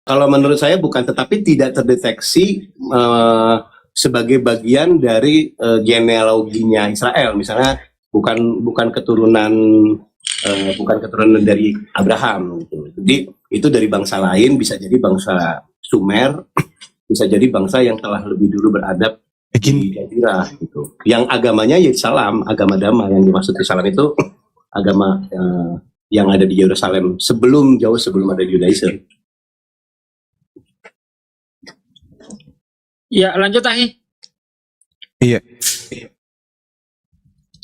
Kalau menurut saya bukan, tetapi tidak terdeteksi sebagai bagian dari genealoginya Israel. Misalnya bukan keturunan dari Abraham gitu. Jadi itu dari bangsa lain, bisa jadi bangsa Sumer, bisa jadi bangsa yang telah lebih dulu beradab di Jazirah gitu. Yang agamanya Islam, agama damai. Yang dimaksud Islam itu agama yang ada di Yerusalem jauh sebelum ada Judaism. Ya, lanjut Ahi. Iya.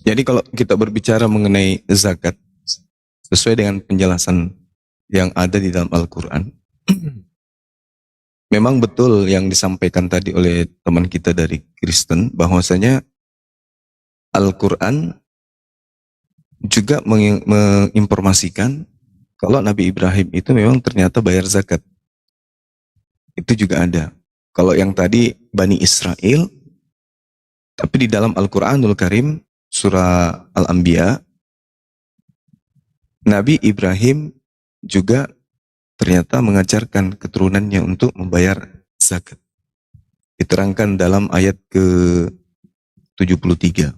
Jadi kalau kita berbicara mengenai zakat, sesuai dengan penjelasan yang ada di dalam Al-Quran, memang betul yang disampaikan tadi oleh teman kita dari Kristen, bahwasanya Al-Quran juga menginformasikan kalau Nabi Ibrahim itu memang ternyata bayar zakat. Itu juga ada. Kalau yang tadi Bani Israel, tapi di dalam Al-Quranul Karim, surah Al-Anbiya, Nabi Ibrahim juga ternyata mengajarkan keturunannya untuk membayar zakat. Diterangkan dalam ayat ke-73.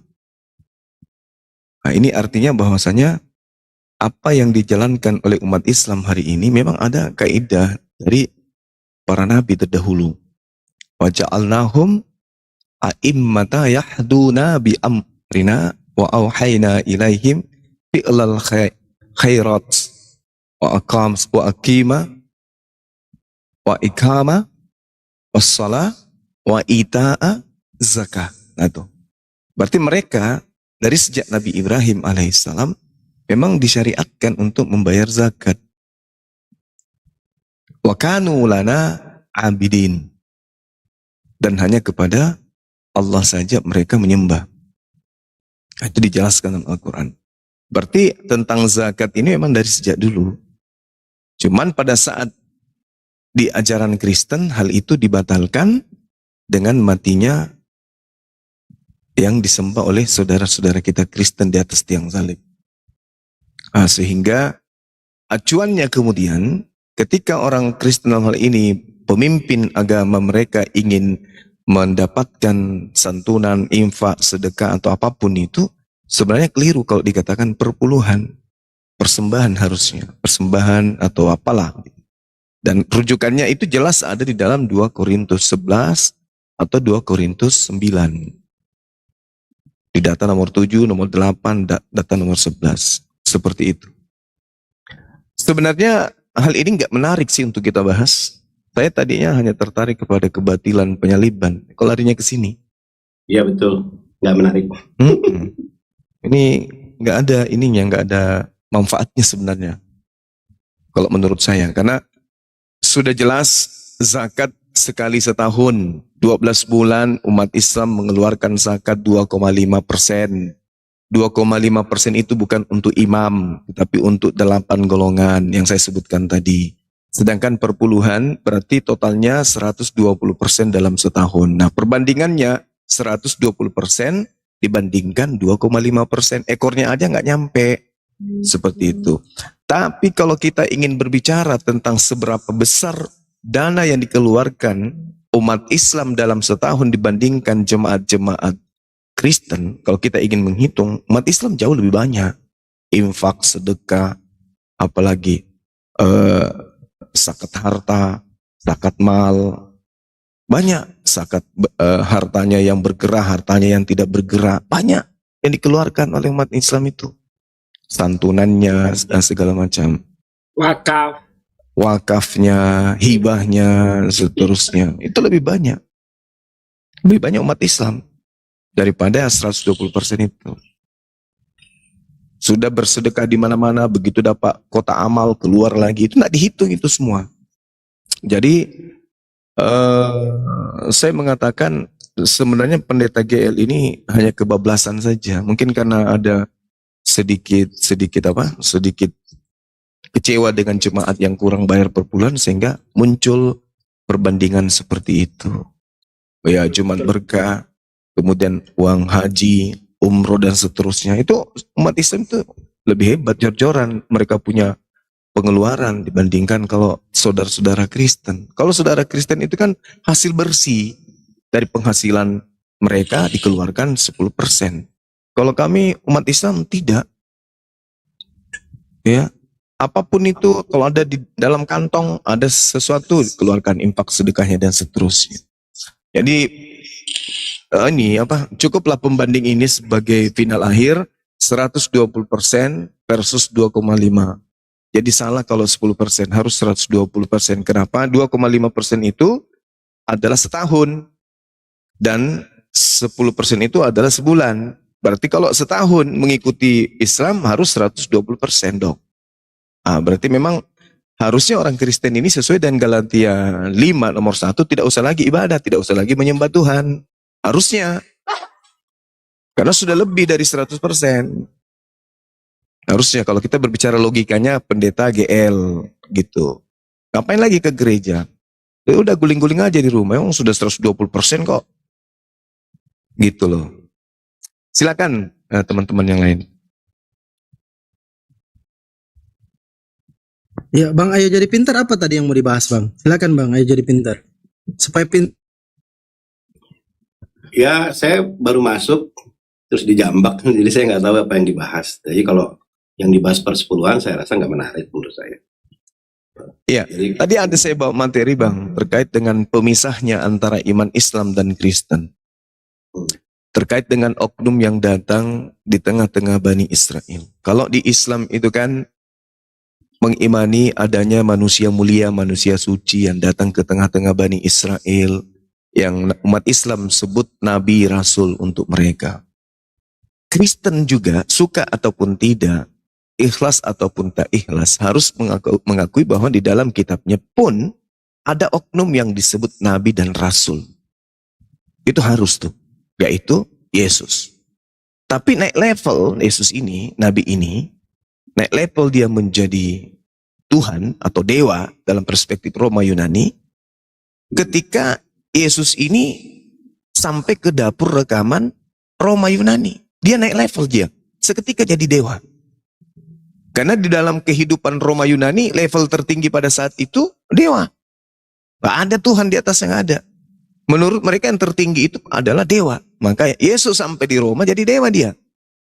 Nah, ini artinya bahwasanya apa yang dijalankan oleh umat Islam hari ini memang ada kaidah dari para nabi terdahulu. Wa ja'alnahum a'immata yahduna bi amrina wa auhayna ilaihim fi'lal khairat wa aqima wa ikama wassalah wa ita'a zakah. Nah, itu berarti mereka dari sejak Nabi Ibrahim alaihissalam memang disyariatkan untuk membayar zakat. Wa kanu lana abidin, dan hanya kepada Allah saja mereka menyembah. Itu dijelaskan dalam Al-Quran. Berarti tentang zakat ini memang dari sejak dulu. Cuman pada saat di ajaran Kristen hal itu dibatalkan dengan matinya yang disembah oleh saudara-saudara kita Kristen di atas tiang salib. Sehingga acuannya kemudian ketika orang Kristen dalam hal ini, pemimpin agama mereka ingin mendapatkan santunan, infak, sedekah atau apapun itu, sebenarnya keliru kalau dikatakan perpuluhan. Persembahan harusnya, persembahan atau apalah. Dan rujukannya itu jelas ada di dalam 2 Korintus 11 atau 2 Korintus 9. Di data nomor 7, nomor 8, data nomor 11. Seperti itu. Sebenarnya hal ini nggak menarik sih untuk kita bahas. Saya tadinya hanya tertarik kepada kebatilan penyaliban. Kok larinya ke sini? Iya betul, nggak menarik. Ini nggak ada ininya, nggak ada manfaatnya sebenarnya. Kalau menurut saya, karena sudah jelas zakat sekali setahun, 12 bulan umat Islam mengeluarkan zakat 2,5%. 2,5% itu bukan untuk imam, tetapi untuk 8 golongan yang saya sebutkan tadi. Sedangkan perpuluhan berarti totalnya 120% dalam setahun. Nah, perbandingannya 120% dibandingkan 2,5%. Ekornya aja nggak nyampe. Seperti itu. Tapi kalau kita ingin berbicara tentang seberapa besar dana yang dikeluarkan umat Islam dalam setahun dibandingkan jemaat-jemaat Kristen, kalau kita ingin menghitung, umat Islam jauh lebih banyak. Infak, sedekah, apalagi zakat harta, zakat mal, banyak zakat hartanya yang bergerak, hartanya yang tidak bergerak, banyak yang dikeluarkan oleh umat Islam itu. Santunannya dan segala macam. Wakaf. Wakafnya, hibahnya, seterusnya. Itu lebih banyak. Lebih banyak umat Islam daripada 120% itu. Sudah bersedekah di mana-mana, begitu dapat kota amal keluar lagi, itu nggak dihitung itu semua. Jadi saya mengatakan sebenarnya pendeta GL ini hanya kebablasan saja. Mungkin karena ada sedikit kecewa dengan jemaat yang kurang bayar per bulan sehingga muncul perbandingan seperti itu. Ya, Jumat berkah, kemudian uang haji, umroh dan seterusnya. Itu umat Islam itu lebih hebat, jor-joran. Mereka punya pengeluaran dibandingkan kalau saudara-saudara Kristen. Kalau saudara Kristen itu kan hasil bersih dari penghasilan mereka dikeluarkan 10%. Kalau kami umat Islam tidak, ya. Apapun itu kalau ada di dalam kantong ada sesuatu keluarkan infak sedekahnya dan seterusnya. Jadi ini apa? Cukuplah pembanding ini sebagai final akhir 120% versus 2,5. Jadi salah kalau 10%, harus 120%. Kenapa? 2,5% itu adalah setahun dan 10% itu adalah sebulan. Berarti kalau setahun mengikuti Islam harus 120% dong. Berarti memang harusnya orang Kristen ini sesuai dengan Galatia 5 nomor 1 tidak usah lagi ibadah, tidak usah lagi menyembah Tuhan. Harusnya. Karena sudah lebih dari 100%. Harusnya kalau kita berbicara logikanya pendeta GL gitu. Ngapain lagi ke gereja? Ya udah guling-guling aja di rumah, emang sudah 120% kok. Gitu loh. Silakan teman-teman yang lain. Ya, Bang, ayo jadi pintar apa tadi yang mau dibahas, Bang? Silakan, Bang, ayo jadi pintar. Supaya Ya, saya baru masuk terus dijambak, jadi saya nggak tahu apa yang dibahas. Jadi kalau yang dibahas persepuluhan saya rasa nggak menarik menurut saya. Iya, Jadi tadi ada saya bawa materi Bang terkait dengan pemisahnya antara iman Islam dan Kristen. Terkait dengan oknum yang datang di tengah-tengah Bani Israel. Kalau di Islam itu kan mengimani adanya manusia mulia, manusia suci yang datang ke tengah-tengah Bani Israel, yang umat Islam sebut Nabi Rasul untuk mereka. Kristen juga suka ataupun tidak, ikhlas ataupun tak ikhlas, harus mengakui bahwa di dalam kitabnya pun ada oknum yang disebut Nabi dan Rasul. Itu harus tuh, yaitu Yesus. Tapi naik level Yesus ini, Nabi ini, naik level dia menjadi Tuhan atau dewa dalam perspektif Roma Yunani, ketika Yesus ini sampai ke dapur rekaman Roma Yunani. Dia naik level dia, seketika jadi dewa. Karena di dalam kehidupan Roma Yunani, level tertinggi pada saat itu dewa. Gak ada Tuhan di atas yang ada. Menurut mereka yang tertinggi itu adalah dewa. Maka Yesus sampai di Roma jadi dewa dia.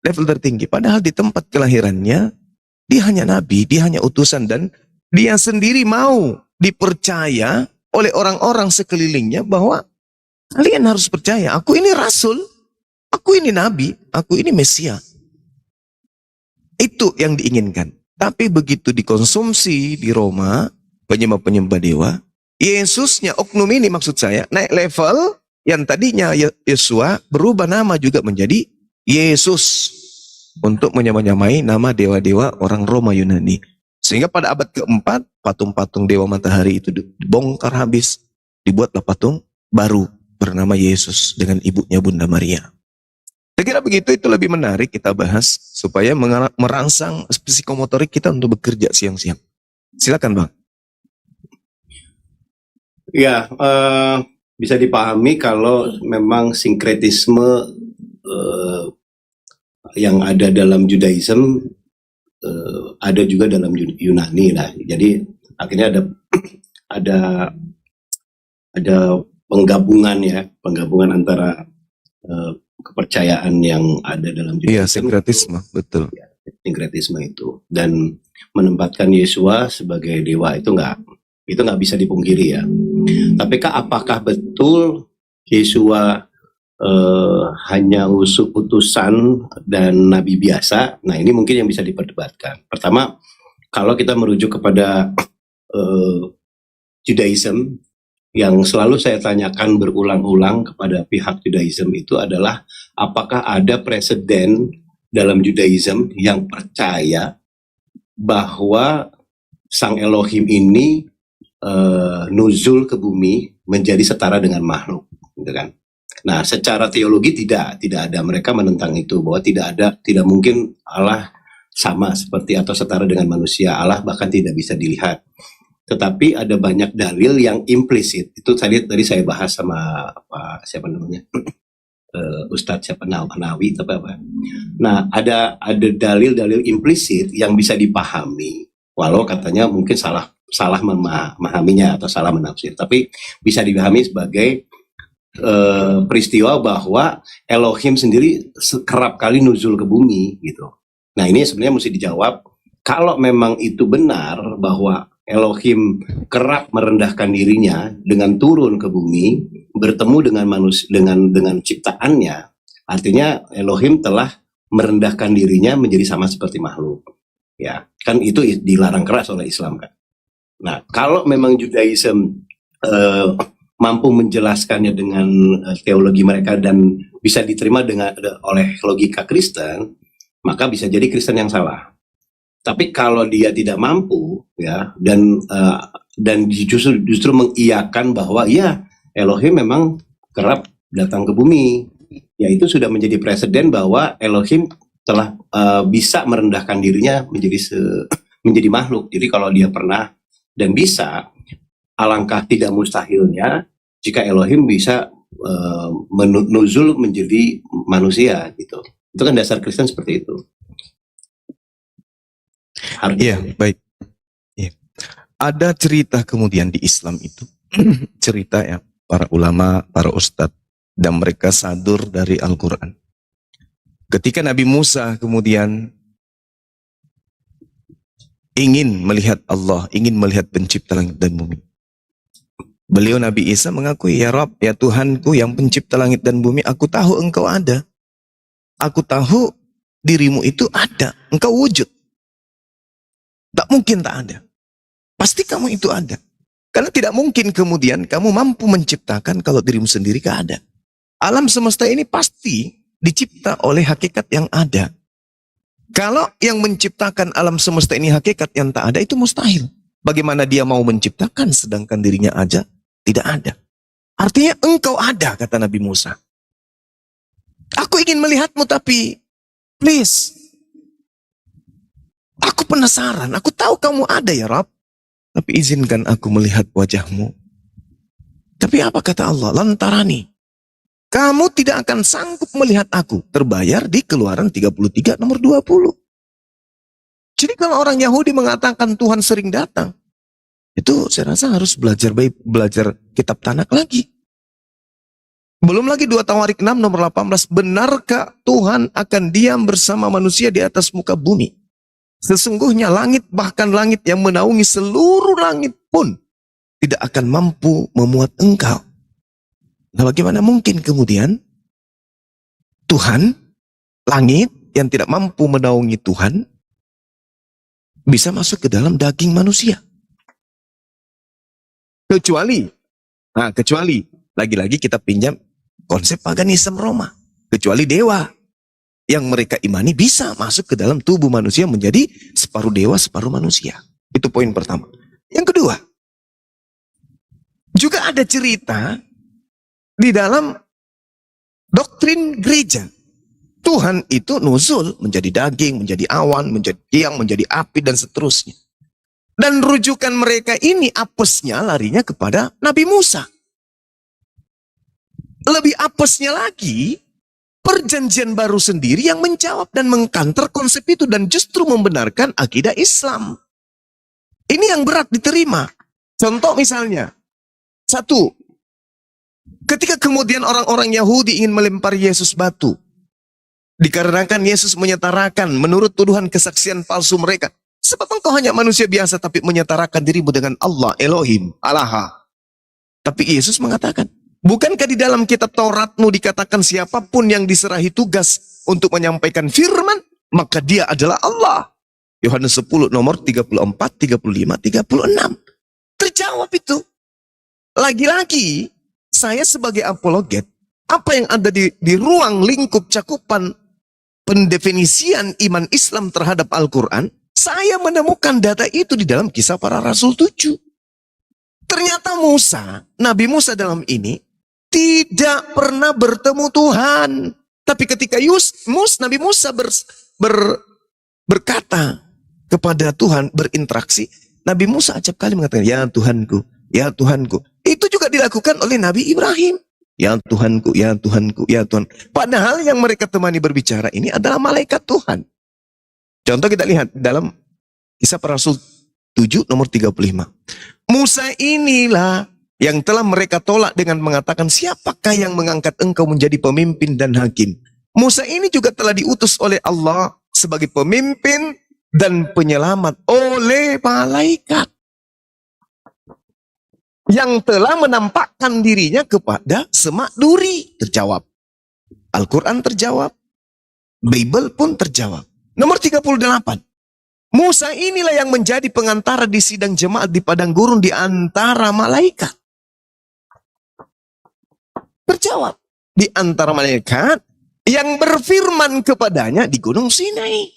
Level tertinggi. Padahal di tempat kelahirannya, dia hanya nabi, dia hanya utusan. Dan dia sendiri mau dipercaya oleh orang-orang sekelilingnya bahwa kalian harus percaya, aku ini rasul, aku ini nabi, aku ini Mesia. Itu yang diinginkan. Tapi begitu dikonsumsi di Roma, penyembah-penyembah dewa, Yesusnya, oknum ini maksud saya, naik level yang tadinya Yesua berubah nama juga menjadi Yesus. Untuk menyamai nama dewa-dewa orang Roma Yunani. Sehingga pada abad keempat, patung-patung dewa matahari itu dibongkar habis. Dibuatlah patung baru bernama Yesus dengan ibunya Bunda Maria. Saya kira begitu, itu lebih menarik kita bahas supaya merangsang psikomotorik kita untuk bekerja siang-siang. Silakan Bang. ya bisa dipahami kalau memang sinkretisme yang ada dalam Judaism ada juga dalam Yunani lah. Jadi akhirnya ada penggabungan antara kepercayaan yang ada dalam Judaism. Iya, sinkretisme, betul. Ya, sinkretisme itu, dan menempatkan Yesua sebagai dewa itu nggak bisa dipungkiri ya. Tapi apakah betul Yesua hanya utusan dan nabi biasa? Nah, ini mungkin yang bisa diperdebatkan. Pertama, kalau kita merujuk kepada Judaism, yang selalu saya tanyakan berulang-ulang kepada pihak Judaism itu adalah apakah ada presiden dalam Judaism yang percaya bahwa Sang Elohim ini nuzul ke bumi menjadi setara dengan makhluk, gitu kan? Nah, secara teologi tidak ada, mereka menentang itu, bahwa tidak mungkin Allah sama seperti atau setara dengan manusia. Allah bahkan tidak bisa dilihat. Tetapi ada banyak dalil yang implisit. Itu tadi saya bahas sama siapa namanya, Ustadz siapa Nawawi atau apa. Nah, ada dalil-dalil implisit yang bisa dipahami Walau katanya mungkin salah memahaminya atau salah menafsir, tapi bisa dipahami sebagai peristiwa bahwa Elohim sendiri kerap kali nuzul ke bumi gitu. Nah ini sebenarnya mesti dijawab, kalau memang itu benar bahwa Elohim kerap merendahkan dirinya dengan turun ke bumi, bertemu dengan manusia, dengan ciptaannya, artinya Elohim telah merendahkan dirinya menjadi sama seperti makhluk. Ya, kan itu dilarang keras oleh Islam kan. Nah, kalau memang Judaism mampu menjelaskannya dengan teologi mereka dan bisa diterima oleh logika Kristen, maka bisa jadi Kristen yang salah. Tapi kalau dia tidak mampu, ya, dan justru mengiyakan bahwa ya Elohim memang kerap datang ke bumi, ya itu sudah menjadi presiden bahwa Elohim telah bisa merendahkan dirinya menjadi makhluk. Jadi kalau dia pernah dan bisa, alangkah tidak mustahilnya jika Elohim bisa menuzul menjadi manusia gitu. Itu kan dasar Kristen seperti itu. Iya, baik. Ya. Ada cerita kemudian di Islam itu, cerita ya para ulama, para ustadz, dan mereka sadur dari Al-Quran. Ketika Nabi Musa kemudian ingin melihat Allah, ingin melihat pencipta langit dan bumi. Beliau Nabi Isa mengakui, ya Rabb, ya Tuhanku yang pencipta langit dan bumi, aku tahu engkau ada. Aku tahu dirimu itu ada, engkau wujud. Tak mungkin tak ada. Pasti kamu itu ada. Karena tidak mungkin kemudian kamu mampu menciptakan kalau dirimu sendiri gak ada. Alam semesta ini pasti dicipta oleh hakikat yang ada. Kalau yang menciptakan alam semesta ini hakikat yang tak ada, itu mustahil. Bagaimana dia mau menciptakan sedangkan dirinya aja tidak ada. Artinya engkau ada, kata Nabi Musa. Aku ingin melihatmu tapi please, aku penasaran, aku tahu kamu ada ya Rabb, tapi izinkan aku melihat wajahmu. Tapi apa kata Allah? Lantarani, kamu tidak akan sanggup melihat aku. Terbayar di Keluaran 33 nomor 20. Jadi kalau orang Yahudi mengatakan Tuhan sering datang, itu saya rasa harus belajar kitab Tanak lagi. Belum lagi 2 Tawarik 6 nomor 18, benarkah Tuhan akan diam bersama manusia di atas muka bumi? Sesungguhnya langit, bahkan langit yang menaungi seluruh langit pun tidak akan mampu memuat engkau. Nah, bagaimana mungkin kemudian Tuhan, langit yang tidak mampu menaungi Tuhan, bisa masuk ke dalam daging manusia? Kecuali lagi-lagi kita pinjam konsep paganisme Roma. Kecuali dewa yang mereka imani bisa masuk ke dalam tubuh manusia menjadi separuh dewa, separuh manusia. Itu poin pertama. Yang kedua, juga ada cerita di dalam doktrin gereja. Tuhan itu nuzul menjadi daging, menjadi awan, menjadi tiang, menjadi api, dan seterusnya. Dan rujukan mereka ini apesnya larinya kepada Nabi Musa. Lebih apesnya lagi, Perjanjian Baru sendiri yang menjawab dan mengkanter konsep itu dan justru membenarkan akidah Islam. Ini yang berat diterima. Contoh misalnya, satu, ketika kemudian orang-orang Yahudi ingin melempar Yesus batu, dikarenakan Yesus menyetarakan menurut tuduhan kesaksian palsu mereka, sebab engkau hanya manusia biasa tapi menyetarakan dirimu dengan Allah, Elohim, Allah. Tapi Yesus mengatakan, bukankah di dalam kitab Tauratmu dikatakan siapapun yang diserahi tugas untuk menyampaikan firman, maka dia adalah Allah. Yohanes 10 nomor 34, 35, 36. Terjawab itu. Lagi-lagi, saya sebagai apologet, apa yang ada di ruang lingkup cakupan pendefinisian iman Islam terhadap Al-Quran, saya menemukan data itu di dalam Kisah Para Rasul 7. Ternyata Nabi Musa dalam ini, tidak pernah bertemu Tuhan. Tapi ketika Nabi Musa berkata kepada Tuhan, berinteraksi, Nabi Musa acap kali mengatakan, ya Tuhanku, ya Tuhanku. Itu juga dilakukan oleh Nabi Ibrahim. Ya Tuhanku, ya Tuhanku, ya Tuhan. Padahal yang mereka temani berbicara ini adalah malaikat Tuhan. Contoh kita lihat dalam Kisah Para Rasul 7 nomor 35. Musa inilah yang telah mereka tolak dengan mengatakan, siapakah yang mengangkat engkau menjadi pemimpin dan hakim? Musa ini juga telah diutus oleh Allah sebagai pemimpin dan penyelamat oleh malaikat yang telah menampakkan dirinya kepada semak duri. Terjawab. Al-Quran terjawab. Bible pun terjawab. Nomor 38. Musa inilah yang menjadi pengantara di sidang jemaat di padang gurun di antara malaikat. Terjawab. Di antara malaikat yang berfirman kepadanya di gunung Sinai.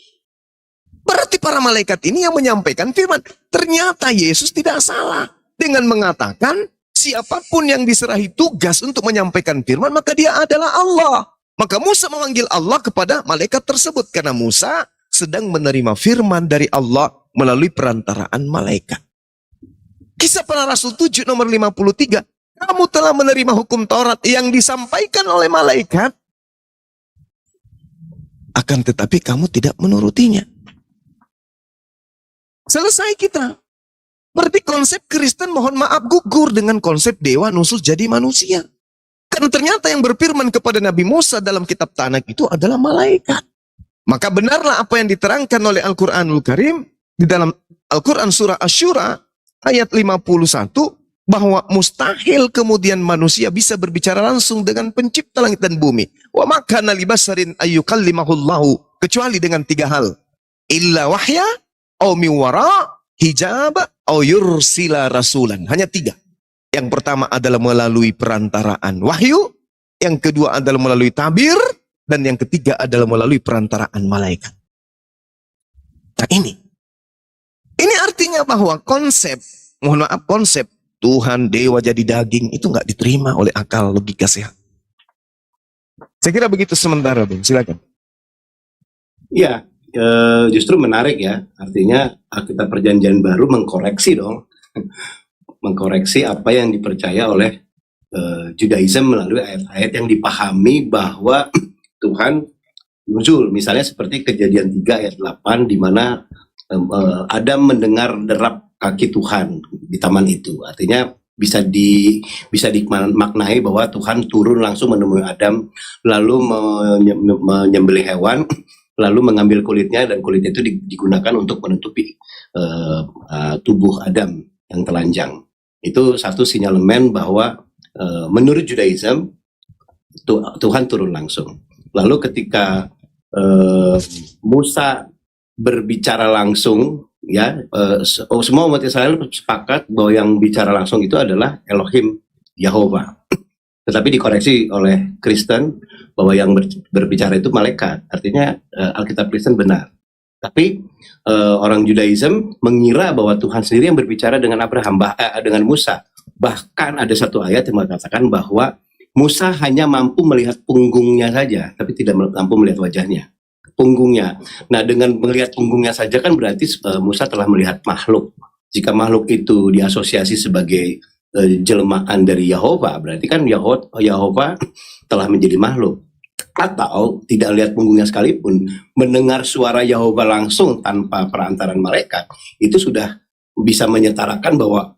Berarti para malaikat ini yang menyampaikan firman. Ternyata Yesus tidak salah dengan mengatakan siapapun yang diserahi tugas untuk menyampaikan firman, maka dia adalah Allah. Maka Musa memanggil Allah kepada malaikat tersebut karena Musa sedang menerima firman dari Allah melalui perantaraan malaikat. Kisah Para Rasul 7 nomor 53. Kamu telah menerima hukum Taurat yang disampaikan oleh malaikat, akan tetapi kamu tidak menurutinya. Selesai kita. Berarti konsep Kristen mohon maaf gugur dengan konsep dewa nusul jadi manusia. Karena ternyata yang berfirman kepada Nabi Musa dalam kitab Tanak itu adalah malaikat. Maka benarlah apa yang diterangkan oleh Al-Quranul Karim di dalam Al-Quran surah Asy-Syura ayat 51 bahwa mustahil kemudian manusia bisa berbicara langsung dengan pencipta langit dan bumi. Wa makana li basarin ayyukallimahullahu, kecuali dengan 3 hal. Illa wahya au min wara hijab au yursila rasulan. Hanya 3. Yang pertama adalah melalui perantaraan wahyu, yang kedua adalah melalui tabir, dan yang ketiga adalah melalui perantaraan malaikat. Nah ini artinya bahwa konsep, mohon maaf, konsep Tuhan, dewa jadi daging itu nggak diterima oleh akal logika sehat. Saya kira begitu sementara, Bung. Silakan. Ya, justru menarik ya. Artinya Alkitab Perjanjian Baru mengkoreksi dong. Mengkoreksi apa yang dipercaya oleh Judaism melalui ayat-ayat yang dipahami bahwa Tuhan muncul. Misalnya seperti Kejadian 3 ayat 8 di mana Adam mendengar derap kaki Tuhan di taman itu. Artinya bisa dimaknai bahwa Tuhan turun langsung menemui Adam, lalu menyembelih hewan, lalu mengambil kulitnya, dan kulitnya itu digunakan untuk menutupi tubuh Adam yang telanjang. Itu satu sinyalemen bahwa menurut Judaism Tuhan turun langsung. Lalu ketika Musa berbicara langsung, ya, semua umat Israel sepakat bahwa yang bicara langsung itu adalah Elohim, Yahova. Tetapi dikoreksi oleh Kristen bahwa yang berbicara itu malaikat. Artinya Alkitab Kristen benar. Tapi orang Judaism mengira bahwa Tuhan sendiri yang berbicara dengan Abraham, dengan Musa. Bahkan ada satu ayat yang mengatakan bahwa Musa hanya mampu melihat punggungnya saja, tapi tidak mampu melihat wajahnya. Punggungnya. Nah, dengan melihat punggungnya saja kan berarti Musa telah melihat makhluk. Jika makhluk itu diasosiasi sebagai jelmaan dari Yahova, berarti kan Yahova telah menjadi makhluk. Atau tidak lihat punggungnya sekalipun, mendengar suara Yahova langsung tanpa perantaran malaikat, itu sudah bisa menyetarakan bahwa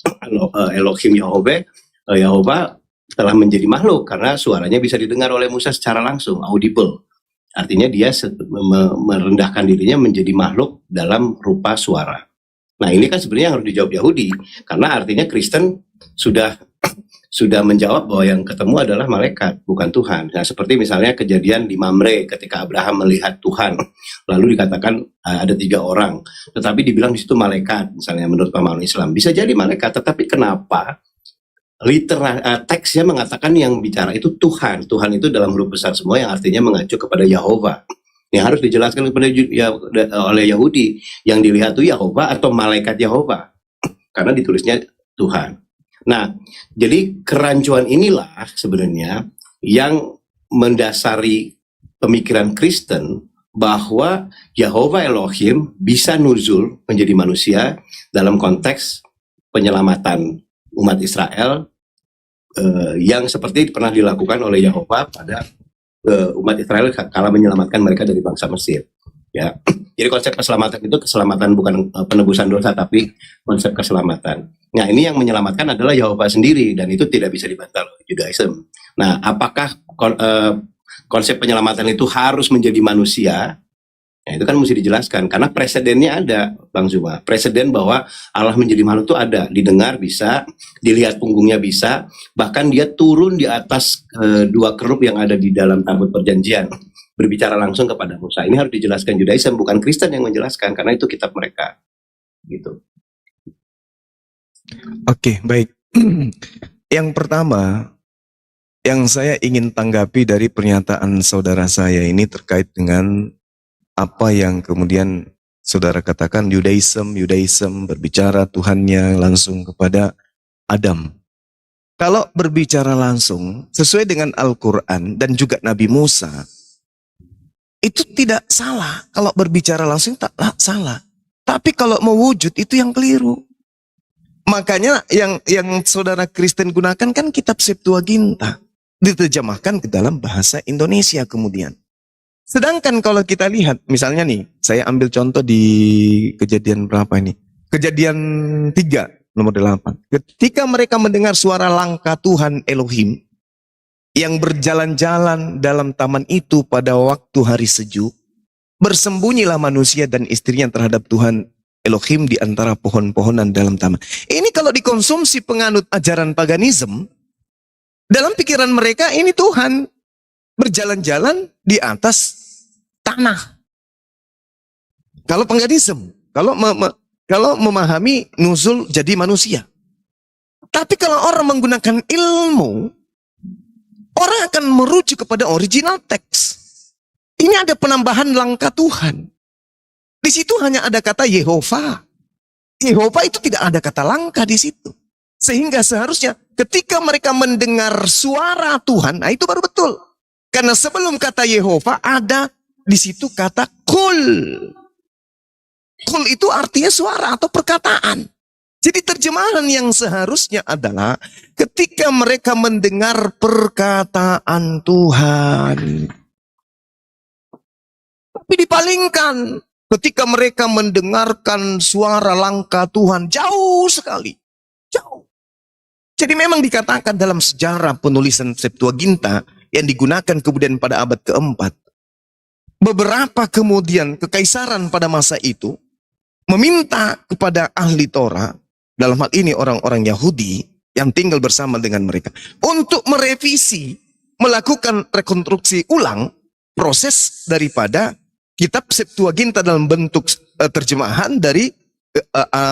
Elohim Yahova telah menjadi makhluk karena suaranya bisa didengar oleh Musa secara langsung, audible. Artinya dia merendahkan dirinya menjadi makhluk dalam rupa suara. Nah, ini kan sebenarnya harus dijawab Yahudi, karena artinya Kristen sudah menjawab bahwa yang ketemu adalah malaikat, bukan Tuhan. Nah, seperti misalnya kejadian di Mamre ketika Abraham melihat Tuhan, lalu dikatakan ada 3 orang, tetapi dibilang di situ malaikat, misalnya menurut pemahaman Islam. Bisa jadi malaikat, tetapi kenapa teksnya mengatakan yang bicara itu Tuhan. Tuhan itu dalam huruf besar semua yang artinya mengacu kepada Yahova. Yang harus dijelaskan kepada oleh Yahudi, yang dilihat itu Yahova atau malaikat Yahova, karena ditulisnya Tuhan. Nah, jadi kerancuan inilah sebenarnya yang mendasari pemikiran Kristen bahwa Yahova Elohim bisa nuzul menjadi manusia dalam konteks penyelamatan umat Israel yang seperti pernah dilakukan oleh Yahova pada umat Israel kala menyelamatkan mereka dari bangsa Mesir. ya. Jadi konsep keselamatan itu keselamatan bukan penebusan dosa, tapi konsep keselamatan. Nah, ini yang menyelamatkan adalah Yehova sendiri, dan itu tidak bisa dibantah oleh Judaism. Nah, apakah konsep penyelamatan itu harus menjadi manusia? Nah, itu kan mesti dijelaskan, karena presidennya ada, Bang Zuma. Presiden bahwa Allah menjadi makhluk itu ada, didengar bisa, dilihat punggungnya bisa, bahkan dia turun di atas dua kerup yang ada di dalam tabut perjanjian, berbicara langsung kepada Musa. Ini harus dijelaskan Judaism, bukan Kristen yang menjelaskan, karena itu kitab mereka. Gitu. Oke, baik. Yang pertama, yang saya ingin tanggapi dari pernyataan saudara saya ini terkait dengan apa yang kemudian saudara katakan Yudaism berbicara Tuhannya langsung kepada Adam. Kalau berbicara langsung sesuai dengan Al-Quran dan juga Nabi Musa, itu tidak salah. Kalau berbicara langsung tak salah. Tapi kalau mewujud itu yang keliru. Makanya yang saudara Kristen gunakan kan kitab Septuaginta, diterjemahkan ke dalam bahasa Indonesia kemudian. Sedangkan kalau kita lihat, misalnya nih, saya ambil contoh di kejadian berapa ini? Kejadian 3, nomor 8. Ketika mereka mendengar suara langkah Tuhan Elohim, yang berjalan-jalan dalam taman itu pada waktu hari sejuk, bersembunyilah manusia dan istrinya terhadap Tuhan Elohim di antara pohon-pohonan dalam taman. Ini kalau dikonsumsi penganut ajaran paganisme, dalam pikiran mereka ini Tuhan berjalan-jalan di atas tanah. Kalau paganisme, kalau memahami nuzul jadi manusia. Tapi kalau orang menggunakan ilmu, orang akan merujuk kepada original teks. Ini ada penambahan langkah Tuhan. Di situ hanya ada kata Yehova. Yehova itu tidak ada kata langkah di situ. Sehingga seharusnya ketika mereka mendengar suara Tuhan, nah itu baru betul. Karena sebelum kata Yehova ada di situ kata kul. Kul itu artinya suara atau perkataan. Jadi terjemahan yang seharusnya adalah ketika mereka mendengar perkataan Tuhan. Tapi dipalingkan ketika mereka mendengarkan suara langkah Tuhan jauh sekali. Jauh. Jadi memang dikatakan dalam sejarah penulisan Septuaginta yang digunakan kemudian pada abad keempat. Beberapa kemudian kekaisaran pada masa itu meminta kepada ahli Torah, dalam hal ini orang-orang Yahudi yang tinggal bersama dengan mereka, untuk merevisi, melakukan rekonstruksi ulang proses daripada kitab Septuaginta dalam bentuk terjemahan dari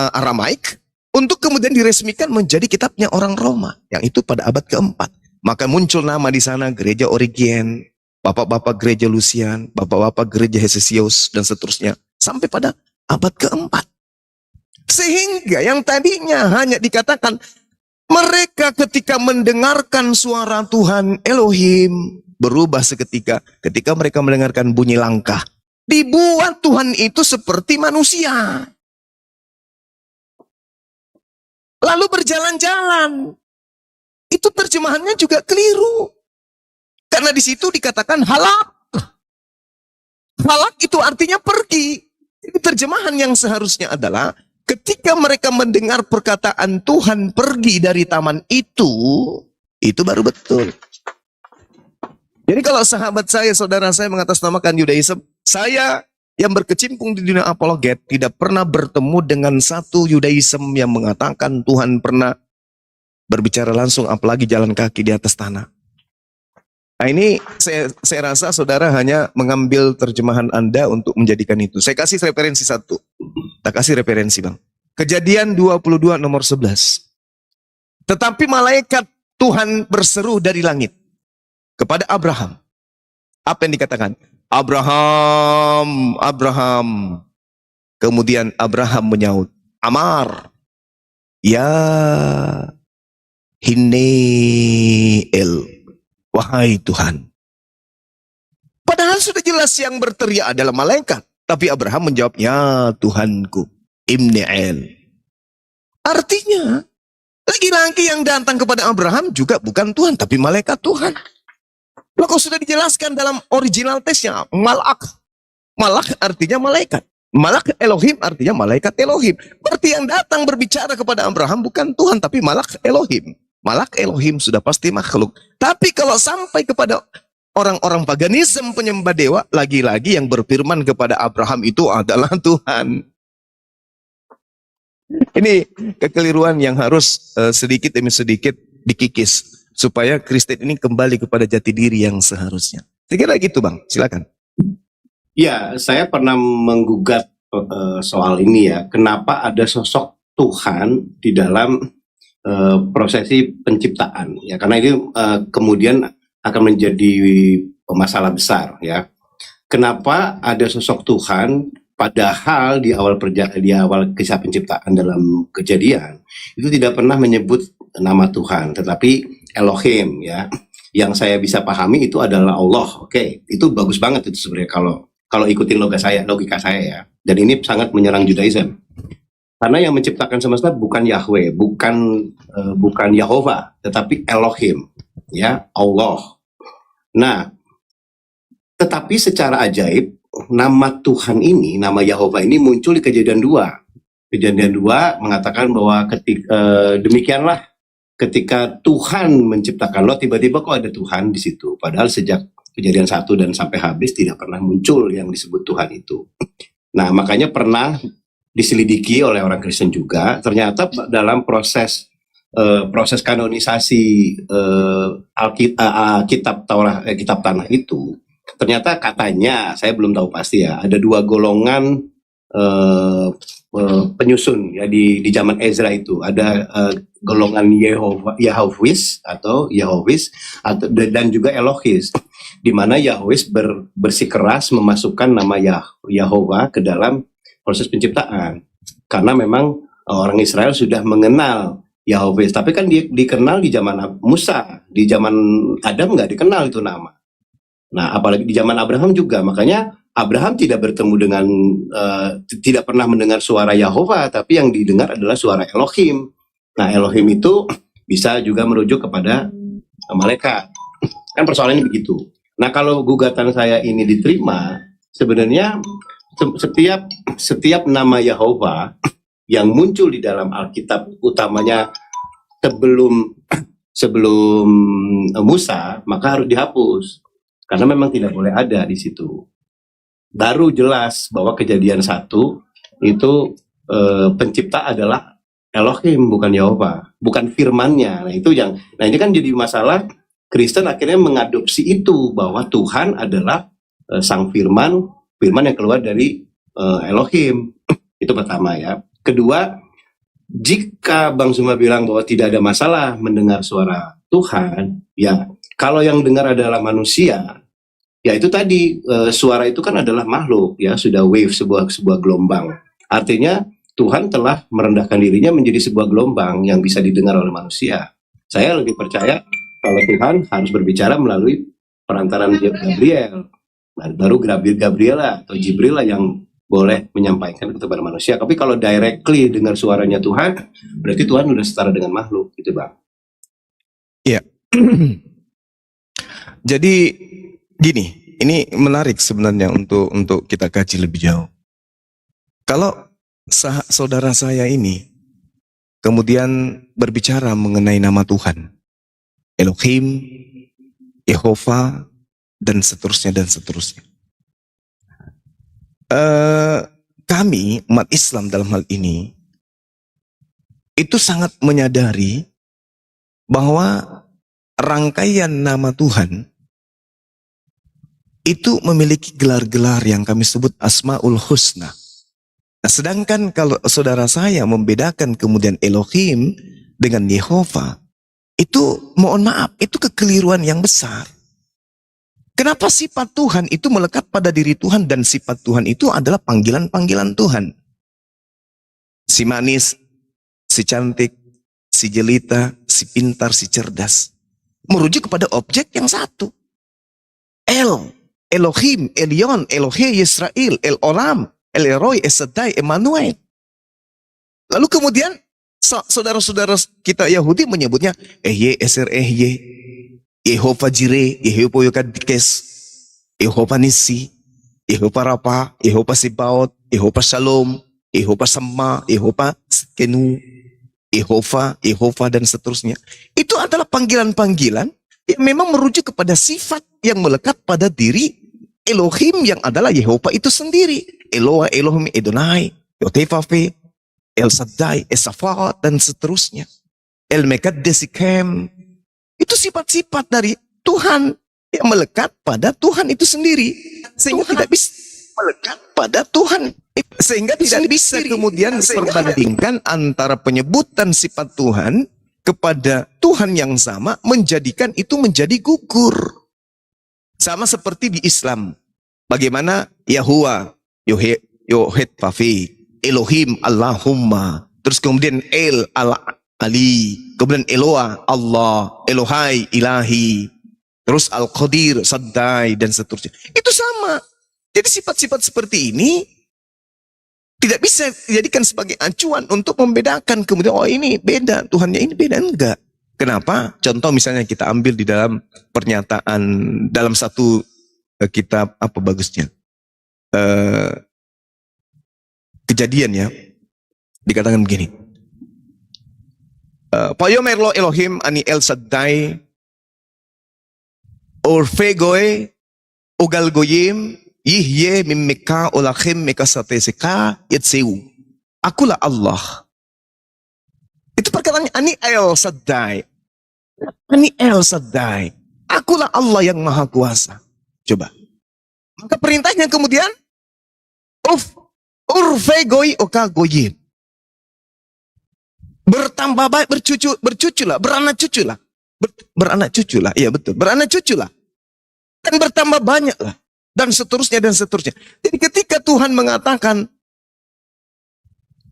Aramaik, untuk kemudian diresmikan menjadi kitabnya orang Roma, yang itu pada abad keempat. Maka muncul nama di sana gereja Origen, bapak-bapak gereja Lucian, bapak-bapak gereja Hesesius, dan seterusnya. Sampai pada abad keempat. Sehingga yang tadinya hanya dikatakan, mereka ketika mendengarkan suara Tuhan Elohim, berubah seketika ketika mereka mendengarkan bunyi langkah. Dibuat Tuhan itu seperti manusia. Lalu berjalan-jalan. Itu terjemahannya juga keliru. Karena di situ dikatakan halak. Halak itu artinya pergi. Jadi terjemahan yang seharusnya adalah ketika mereka mendengar perkataan Tuhan pergi dari taman itu baru betul. Jadi kalau sahabat saya, saudara saya mengatasnamakan Yudaism, saya yang berkecimpung di dunia apologet tidak pernah bertemu dengan satu Yudaism yang mengatakan Tuhan pernah berbicara langsung, apalagi jalan kaki di atas tanah. Nah ini saya rasa saudara hanya mengambil terjemahan Anda untuk menjadikan itu. Saya kasih referensi satu. Tak kasih referensi bang. Kejadian 22 nomor 11. Tetapi malaikat Tuhan berseru dari langit kepada Abraham. Apa yang dikatakan? Abraham, Abraham. Kemudian Abraham menyaut, Amar. Ya Hineel. Wahai Tuhan. Padahal sudah jelas yang berteriak adalah malaikat. Tapi Abraham menjawab, ya Tuhanku. Imni'el. Artinya, laki-laki yang datang kepada Abraham juga bukan Tuhan, tapi malaikat Tuhan. Loh, kok sudah dijelaskan dalam original teksnya, malak. Malak artinya malaikat. Malak Elohim artinya malaikat Elohim. Berarti yang datang berbicara kepada Abraham bukan Tuhan, tapi malak Elohim. Malak Elohim sudah pasti makhluk. Tapi kalau sampai kepada orang-orang paganisme penyembah dewa, lagi-lagi yang berfirman kepada Abraham itu adalah Tuhan. Ini kekeliruan yang harus sedikit demi sedikit dikikis. Supaya Kristen ini kembali kepada jati diri yang seharusnya. Saya kira gitu Bang, silakan. Ya, saya pernah menggugat soal ini ya. Kenapa ada sosok Tuhan di dalam prosesi penciptaan? Ya, karena ini kemudian akan menjadi masalah besar ya. Kenapa ada sosok Tuhan padahal di awal kisah penciptaan dalam Kejadian itu tidak pernah menyebut nama Tuhan, tetapi Elohim ya. Yang saya bisa pahami itu adalah Allah. Oke, itu bagus banget itu sebenarnya kalau ikutin logika saya ya. Dan ini sangat menyerang Judaism. Karena yang menciptakan semesta bukan Yahweh, bukan Yahova, tetapi Elohim, ya, Allah. Nah, tetapi secara ajaib nama Tuhan ini, nama Yahova ini muncul di Kejadian 2. Kejadian 2 mengatakan bahwa demikianlah ketika Tuhan menciptakan Lot, tiba-tiba kok ada Tuhan di situ. Padahal sejak Kejadian 1 dan sampai habis tidak pernah muncul yang disebut Tuhan itu. Nah, makanya pernah diselidiki oleh orang Kristen juga. Ternyata dalam proses kanonisasi kitab Taurat, kitab Tanah itu, ternyata katanya, saya belum tahu pasti ya, ada 2 golongan penyusun ya di zaman Ezra itu. Ada golongan Yahwis atau dan juga Elohis, di mana Yahwis bersikeras memasukkan nama Yahova ke dalam proses penciptaan, karena memang orang Israel sudah mengenal Yahwis, tapi kan dia dikenal di zaman Musa, di zaman Adam nggak dikenal itu nama. Nah, apalagi di zaman Abraham juga, makanya Abraham tidak bertemu dengan tidak pernah mendengar suara Yahova, tapi yang didengar adalah suara Elohim. Nah, Elohim itu bisa juga merujuk kepada malaikat. Kan persoalannya begitu. Nah, kalau gugatan saya ini diterima, sebenarnya setiap nama Yahova yang muncul di dalam Alkitab, utamanya sebelum Musa, maka harus dihapus. Karena memang tidak boleh ada di situ. Baru jelas bahwa Kejadian 1 itu pencipta adalah Elohim, bukan Yehova, bukan firman-Nya. Nah, ini kan jadi masalah. Kristen akhirnya mengadopsi itu, bahwa Tuhan adalah sang firman yang keluar dari Elohim. Itu pertama ya. Kedua, jika Bang Zuma bilang bahwa tidak ada masalah mendengar suara Tuhan, ya kalau yang dengar adalah manusia, ya itu tadi, suara itu kan adalah makhluk ya, sudah wave, sebuah gelombang. Artinya Tuhan telah merendahkan dirinya menjadi sebuah gelombang yang bisa didengar oleh manusia. Saya lebih percaya kalau Tuhan harus berbicara melalui perantaran Gabriel. Nah, baru Gabriel atau Jibril yang boleh menyampaikan kepada manusia. Tapi kalau directly dengar suaranya Tuhan, berarti Tuhan sudah setara dengan makhluk, gitu Bang. Iya. Jadi gini, ini menarik sebenarnya untuk kita kaji lebih jauh. Kalau saudara saya ini kemudian berbicara mengenai nama Tuhan, Elohim, Yehova, dan seterusnya. Kami umat Islam dalam hal ini itu sangat menyadari bahwa rangkaian nama Tuhan itu memiliki gelar-gelar yang kami sebut Asmaul Husna. Nah, sedangkan kalau saudara saya membedakan kemudian Elohim dengan Yehova, itu mohon maaf, itu kekeliruan yang besar. Kenapa sifat Tuhan itu melekat pada diri Tuhan, dan sifat Tuhan itu adalah panggilan-panggilan Tuhan. Si manis, si cantik, si jelita, si pintar, si cerdas. Merujuk kepada objek yang satu. Elohim, Elion, Elohe Yisrael, El Olam, El Elroy, Esadai, Emmanuel. Lalu kemudian saudara-saudara kita Yahudi menyebutnya Eser Yehova Jireh, Yehova Yokadikes, Yehova Nisi. Yehova Rafa, Yehova Sibaot, Yehova Shalom, Yehova Sama, Yehova Skenu, Yehova, dan seterusnya. Itu adalah panggilan-panggilan yang memang merujuk kepada sifat yang melekat pada diri Elohim yang adalah Yehova itu sendiri. Eloah, Elohim, Edonai, Yotefafe, El Shaddai, Esafat, dan seterusnya. El Mekadesikem. Itu sifat-sifat dari Tuhan yang melekat pada Tuhan itu sendiri. Sehingga tidak bisa melekat pada Tuhan. Sehingga tidak bisa kemudian perbandingkan antara penyebutan sifat Tuhan kepada Tuhan yang sama, menjadikan itu menjadi gugur. Sama seperti di Islam. Bagaimana Yahuwah, Yohet Fafi, Elohim, Allahumma. Terus kemudian El, Ali. Kemudian Eloah, Allah. Elohai, Ilahi. Terus Al-Qadir, Saddai, dan seterusnya. Itu sama. Jadi sifat-sifat seperti ini tidak bisa dijadikan sebagai acuan untuk membedakan. Kemudian, oh ini beda, Tuhannya ini beda. Enggak. Kenapa? Contoh misalnya kita ambil di dalam pernyataan, dalam satu kitab, apa bagusnya? Kejadian ya. Dikatakan begini. Payomerlo Elohim ani El Shaddai Orfegoe Ugal Goyim Yihye Mimeka Olachim Mekasateseka Yetseu. Akulah Allah. Itu perkataan Ani El Shaddai. Ani El Shaddai. Akulah Allah yang Maha Kuasa. Coba. Maka perintahnya kemudian Urfegoi Oka Goyim. Bertambah baik, bercuculah, beranak cuculah. Beranak cuculah, iya betul. Beranak cuculah. Dan bertambah banyaklah. Dan seterusnya, dan seterusnya. Jadi ketika Tuhan mengatakan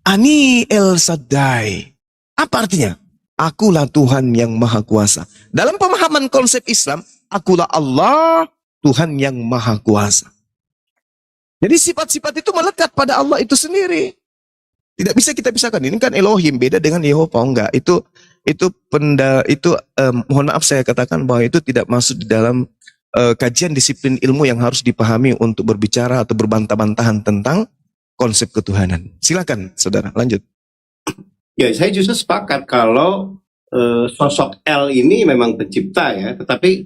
Ani El Shaddai. Apa artinya? Akulah Tuhan yang Maha Kuasa. Dalam pemahaman konsep Islam, akulah Allah, Tuhan yang Maha Kuasa. Jadi sifat-sifat itu melekat pada Allah itu sendiri. Tidak bisa kita pisahkan. Ini kan Elohim, beda dengan Yehova. Enggak, mohon maaf saya katakan bahwa itu tidak masuk di dalam kajian disiplin ilmu yang harus dipahami untuk berbicara atau berbantah-bantahan tentang konsep ketuhanan. Silakan, saudara, lanjut. Ya, saya justru sepakat kalau sosok El ini memang pencipta ya, tetapi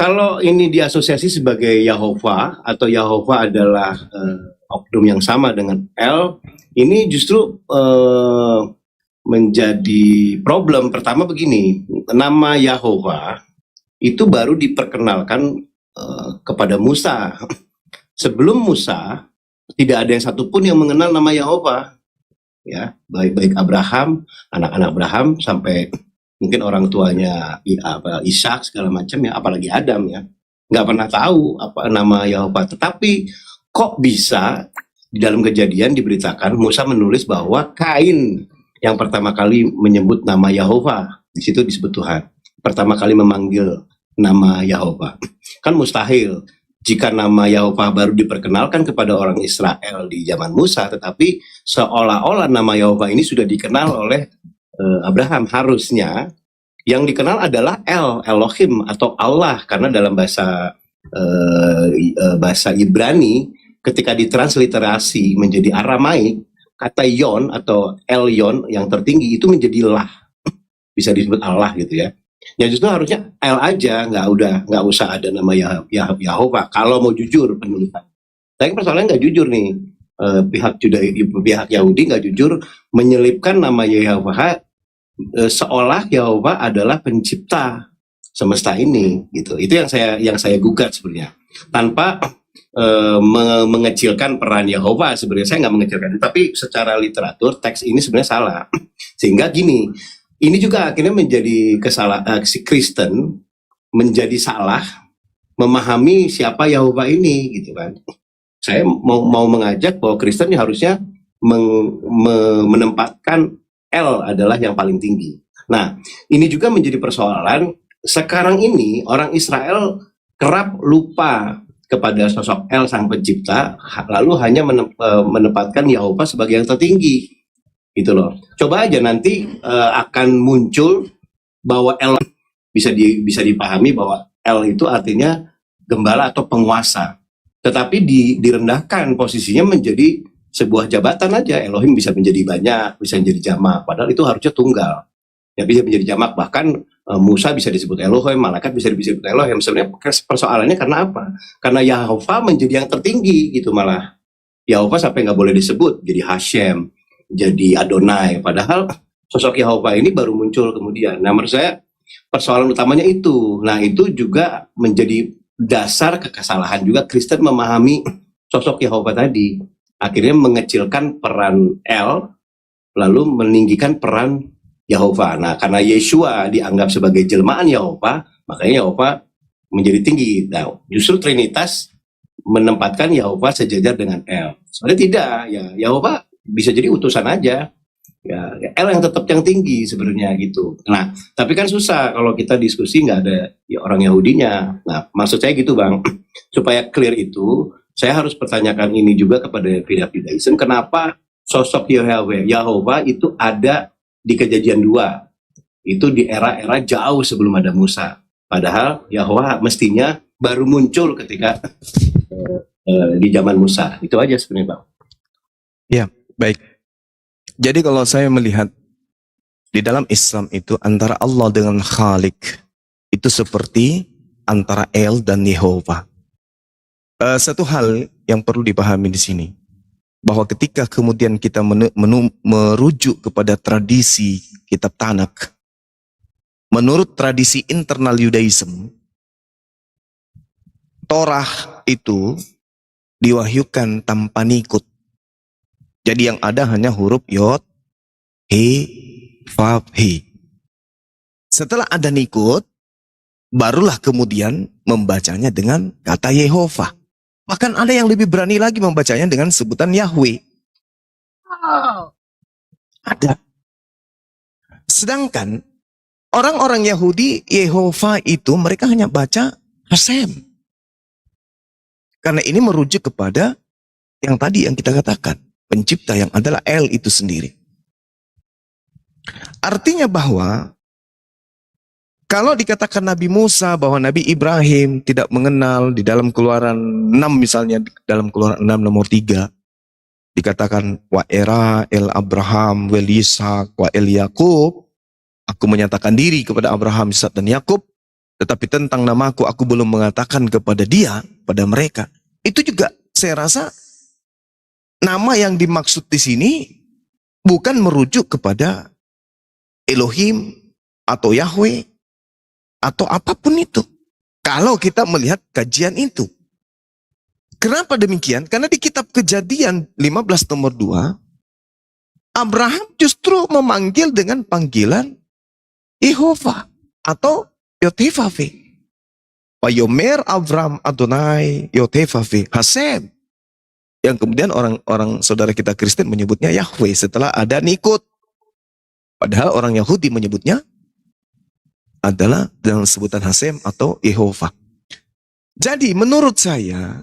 kalau ini diasosiasi sebagai Yahova atau Yahova adalah oknum yang sama dengan El, ini justru menjadi problem. Pertama begini, nama Yahova itu baru diperkenalkan kepada Musa. Sebelum Musa, tidak ada yang satupun yang mengenal nama Yahova. Ya, baik Abraham, anak-anak Abraham, sampai mungkin orang tuanya Ishak segala macam ya, apalagi Adam ya, nggak pernah tahu apa nama Yahova. Tetapi kok bisa di dalam Kejadian diberitakan Musa menulis bahwa Kain yang pertama kali menyebut nama Yahova, di situ disebut Tuhan. Pertama kali memanggil nama Yahova. Kan mustahil jika nama Yahova baru diperkenalkan kepada orang Israel di zaman Musa, tetapi seolah-olah nama Yahova ini sudah dikenal oleh Abraham. Harusnya yang dikenal adalah Elohim atau Allah, karena dalam bahasa Ibrani ketika ditransliterasi menjadi Aramaik, kata Yon atau Elyon yang tertinggi itu menjadi lah, bisa disebut Allah gitu ya. Ya justru harusnya El aja, nggak usah ada nama Yahova kalau mau jujur penulisan. Tapi persoalannya nggak jujur nih, pihak Yahudi nggak jujur menyelipkan nama Yahova seolah Yahova adalah pencipta semesta ini gitu. Itu yang saya gugat sebenarnya, tanpa mengecilkan peran Yehova. Sebenarnya saya nggak mengecilkan, tapi secara literatur teks ini sebenarnya salah. Sehingga gini, ini juga akhirnya menjadi kesalahan si Kristen menjadi salah memahami siapa Yehova ini gitu kan. Saya mau mengajak bahwa Kristen harusnya menempatkan El adalah yang paling tinggi. Nah, ini juga menjadi persoalan sekarang ini. Orang Israel kerap lupa kepada sosok El sang pencipta, lalu hanya menempatkan Yehova sebagai yang tertinggi gitu loh. Coba aja nanti akan muncul bahwa El bisa dipahami bahwa El itu artinya gembala atau penguasa. tetapi direndahkan posisinya menjadi sebuah jabatan aja. Elohim bisa menjadi banyak, bisa menjadi jamak, padahal itu harusnya tunggal. Ya bisa menjadi jamak, bahkan Musa bisa disebut Elohim, malaikat bisa disebut Elohim. Sebenarnya persoalannya karena apa? Karena Yahova menjadi yang tertinggi gitu malah. Yahova sampai nggak boleh disebut, jadi Hashem, jadi Adonai. Padahal sosok Yahova ini baru muncul kemudian. Nah menurut saya persoalan utamanya itu. Nah itu juga menjadi dasar kekesalahan juga Kristen memahami sosok Yahova tadi. Akhirnya mengecilkan peran El, lalu meninggikan peran Yahova. Nah, karena Yeshua dianggap sebagai jelmaan Yahova, makanya Yahova menjadi tinggi. Nah, justru Trinitas menempatkan Yahova sejajar dengan El. Sebenarnya tidak, ya Yahova bisa jadi utusan aja. Ya, El yang tetap yang tinggi sebenarnya gitu. Nah, tapi kan susah kalau kita diskusi nggak ada ya, orang Yahudinya. Nah, maksud saya gitu Bang, supaya clear itu, saya harus pertanyakan ini juga kepada pihak Judaism, kenapa sosok Yahova itu ada di Kejadian 2, itu di era-era jauh sebelum ada Musa. Padahal Yahweh mestinya baru muncul ketika di zaman Musa. Itu aja sebenarnya Bang. Ya, baik. Jadi kalau saya melihat di dalam Islam itu antara Allah dengan Khalik itu seperti antara El dan Yehova. Satu hal yang perlu dipahami di sini, bahwa ketika kemudian kita merujuk kepada tradisi kitab Tanakh, menurut tradisi internal Yudaism, Torah itu diwahyukan tanpa nikut. Jadi yang ada hanya huruf Yod, He, Vav, He. Setelah ada nikut, barulah kemudian membacanya dengan kata Yehova. Bahkan ada yang lebih berani lagi membacanya dengan sebutan Yahweh. Ada. Sedangkan orang-orang Yahudi, Yehova itu mereka hanya baca Hashem. Karena ini merujuk kepada yang tadi yang kita katakan, pencipta yang adalah El itu sendiri. Artinya bahwa kalau dikatakan Nabi Musa bahwa Nabi Ibrahim tidak mengenal di dalam Keluaran 6 misalnya, dalam Keluaran 6 nomor 3 dikatakan wa era el Abraham wel Ishak wa el Yakub, aku menyatakan diri kepada Abraham, Ishak dan Yakub, tetapi tentang namaku aku belum mengatakan kepada dia, pada mereka. Itu juga saya rasa nama yang dimaksud di sini bukan merujuk kepada Elohim atau Yahweh atau apapun itu. Kalau kita melihat kajian itu. Kenapa demikian? Karena di kitab Kejadian 15 nomor 2, Abraham justru memanggil dengan panggilan Yehova atau Yotevave. Wayomer Avram Adonai Yotevave Hashem. Yang kemudian orang saudara kita Kristen menyebutnya Yahweh setelah ada nikut. Padahal orang Yahudi menyebutnya adalah dengan sebutan Hashem atau Yehova. Jadi menurut saya,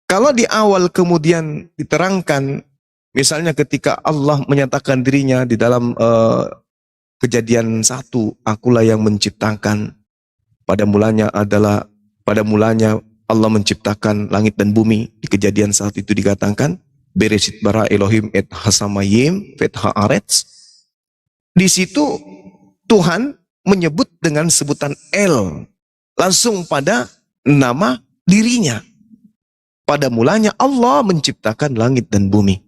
kalau di awal kemudian diterangkan, misalnya ketika Allah menyatakan dirinya di dalam Kejadian 1, akulah yang menciptakan, pada mulanya Allah menciptakan langit dan bumi. Di Kejadian 1 itu dikatakan, Bereshit bara Elohim et hasamayim vet haaretz. Di situ Tuhan menyebut dengan sebutan El, langsung pada nama dirinya. Pada mulanya Allah menciptakan langit dan bumi.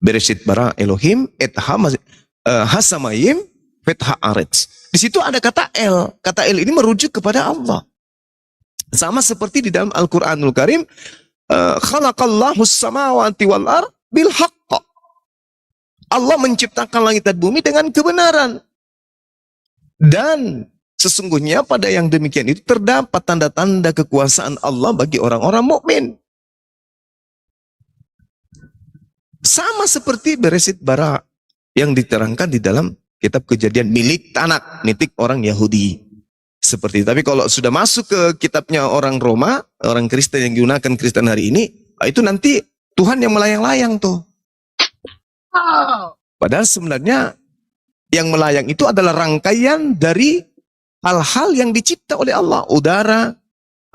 Bereshit bara Elohim et hasamayim vet haaretz. Di situ ada kata El. Kata El ini merujuk kepada Allah. Sama seperti di dalam Al-Quranul Karim, khalaqallahu samawati wal ar bil haqq. Allah menciptakan langit dan bumi dengan kebenaran. Dan sesungguhnya pada yang demikian itu terdapat tanda-tanda kekuasaan Allah bagi orang-orang mukmin. Sama seperti Bereshit bara yang diterangkan di dalam kitab Kejadian milik Tanakh, milik orang Yahudi. Seperti itu. Tapi kalau sudah masuk ke kitabnya orang Roma, orang Kristen yang digunakan Kristen hari ini, itu nanti Tuhan yang melayang-layang tuh. Padahal sebenarnya yang melayang itu adalah rangkaian dari hal-hal yang dicipta oleh Allah. Udara,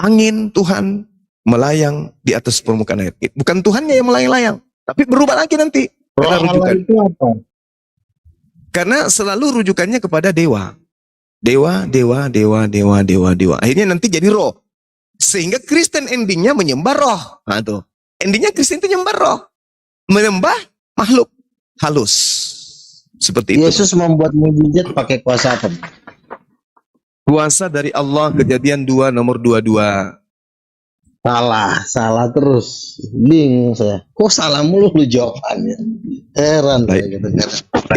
angin, Tuhan melayang di atas permukaan air. Bukan Tuhannya yang melayang-layang, tapi berubah lagi nanti. Roh Karena Allah rujukan. itu apa? Karena selalu rujukannya kepada dewa. Dewa, dewa, dewa, dewa, dewa, dewa. Akhirnya nanti jadi roh. Sehingga Kristen endingnya menyembah roh. Nah tuh. Endingnya Kristen itu menyembah roh. Menyembah makhluk halus. Seperti itu. Yesus membuat mujizat pakai kuasa apa? Kuasa dari Allah, Kejadian 2 nomor 22. Salah terus. Bingung saya. Kok salah mulu lu jawabannya? Heran saya Baik. gitu kan.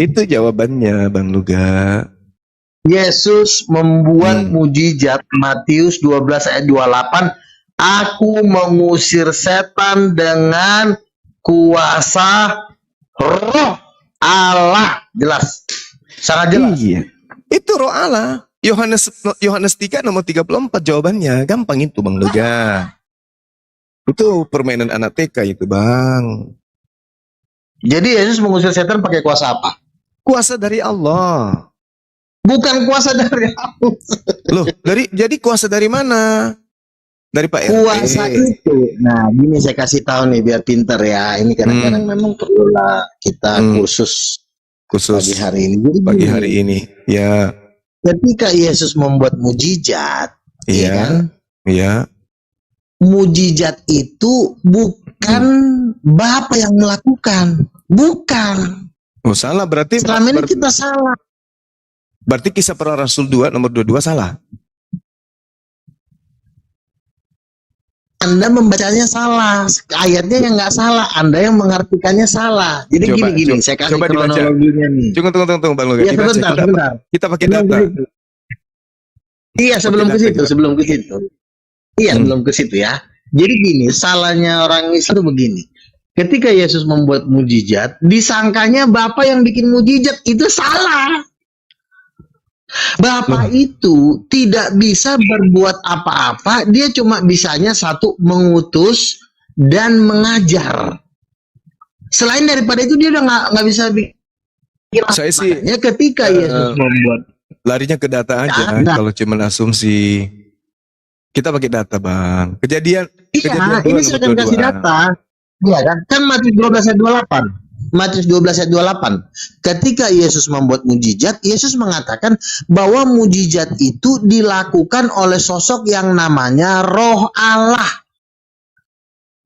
Itu jawabannya Bang Luga. Yesus membuat mujizat Matius 12 ayat 28. Aku mengusir setan dengan kuasa roh Allah. Jelas. Sangat jelas. Iya. Itu roh Allah. Yohanes 3 nomor 34 jawabannya. Gampang itu Bang Luga. Itu permainan anak TK itu Bang. Jadi Yesus mengusir setan pakai kuasa apa? Kuasa dari Allah. Bukan kuasa dari Allah. Loh, jadi kuasa dari mana? Dari Pak RT. Kuasa itu. Nah, gini saya kasih tahu nih biar pinter ya. Ini kadang-kadang memang perlulah kita khusus Khusus pagi hari ini. Jadi pagi gini, hari ini. Ya, ketika Yesus membuat mujizat, ya iya, kan? iya. Mujizat itu bukan Bapa yang melakukan. Bukan. Oh, salah berarti Selama ini kita salah. berarti Kisah Para Rasul 2 nomor 22 salah. Anda membacanya salah, ayatnya yang nggak salah, Anda yang mengartikannya salah. Jadi Coba, gini, saya kasih coba dibaca. kronologinya nih. Tunggu Bang Luga. Ya Dibaca. sebentar. Kita pakai Sebelum data. ke situ. Iya sebelum Pakai ke data situ, kita. sebelum ke situ. Iya sebelum ke situ ya. Jadi gini, salahnya orang Islam itu begini. Ketika Yesus membuat mujizat, disangkanya Bapa yang bikin mujizat, itu salah. Bapak itu tidak bisa berbuat apa-apa, dia cuma bisanya satu mengutus dan mengajar. Selain daripada itu dia udah nggak bisa bikin apa. Saya sih Makanya ketika Yesus membuat larinya ke data aja. Data. Kalau cuma asumsi. Kita pakai data, Bang. Kejadian Iya, 2 ini saya akan nomor kasih 22. data. Iya kan? Kan Matius 12 ayat 28. Matius 12 ayat 28. Ketika Yesus membuat mujizat, Yesus mengatakan bahwa mujizat itu dilakukan oleh sosok yang namanya Roh Allah.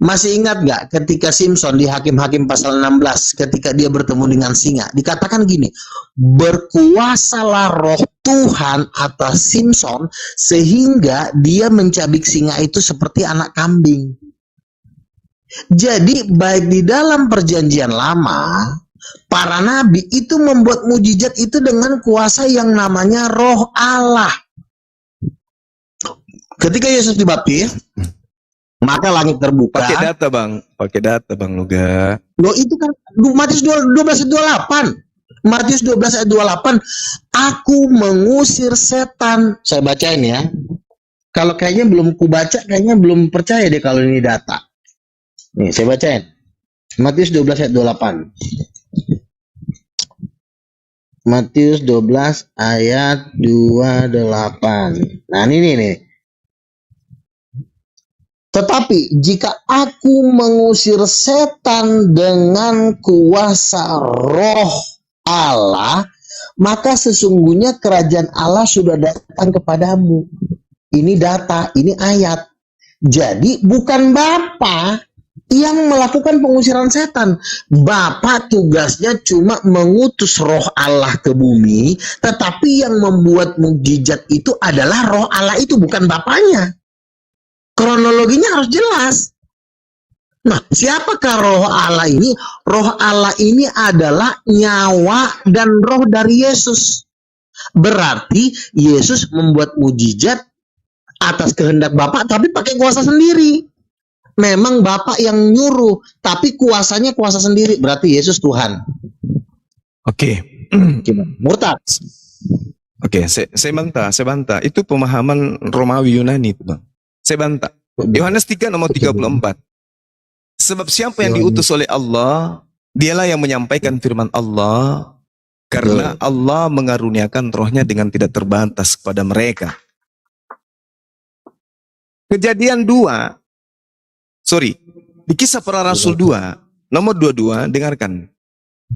Masih ingat nggak ketika Simpson di Hakim-Hakim pasal 16 ketika dia bertemu dengan singa, dikatakan gini, berkuasalah roh Tuhan atas Simpson sehingga dia mencabik singa itu seperti anak kambing. Jadi baik di dalam perjanjian lama, para nabi itu membuat mujizat itu dengan kuasa yang namanya Roh Allah. Ketika Yesus dibaptis, maka langit terbuka. Pakai data, Bang Luga. Loh itu kan Matius 12 ayat 28. Matius 12 ayat 28. Aku mengusir setan. Saya bacain ya. Kalau kayaknya belum kubaca, kayaknya belum percaya deh kalau ini data. Nih, saya bacain. Matius 12 ayat 28. Matius 12 ayat 28. Nah, ini nih. Tetapi jika aku mengusir setan dengan kuasa Roh Allah, maka sesungguhnya kerajaan Allah sudah datang kepadamu. Ini data, ini ayat. Jadi bukan Bapa yang melakukan pengusiran setan. Bapa tugasnya cuma mengutus Roh Allah ke bumi, tetapi yang membuat mukjizat itu adalah Roh Allah itu, bukan Bapaknya. Kronologinya harus jelas. Nah, siapakah Roh Allah ini? Roh Allah ini adalah nyawa dan roh dari Yesus. Berarti Yesus membuat mujizat atas kehendak Bapa, tapi pakai kuasa sendiri. Memang Bapa yang nyuruh, tapi kuasanya kuasa sendiri. Berarti Yesus Tuhan. Oke. Gimana? Murtad. Oke, saya bantah. Itu pemahaman Romawi Yunani itu, Bang. Saya bantah. Yohanes 3 nomor 34. Sebab siapa yang diutus oleh Allah, dialah yang menyampaikan firman Allah, karena Allah mengaruniakan rohnya dengan tidak terbatas kepada mereka. Kejadian 2 Di Kisah Para Rasul 2, nomor 22, dengarkan,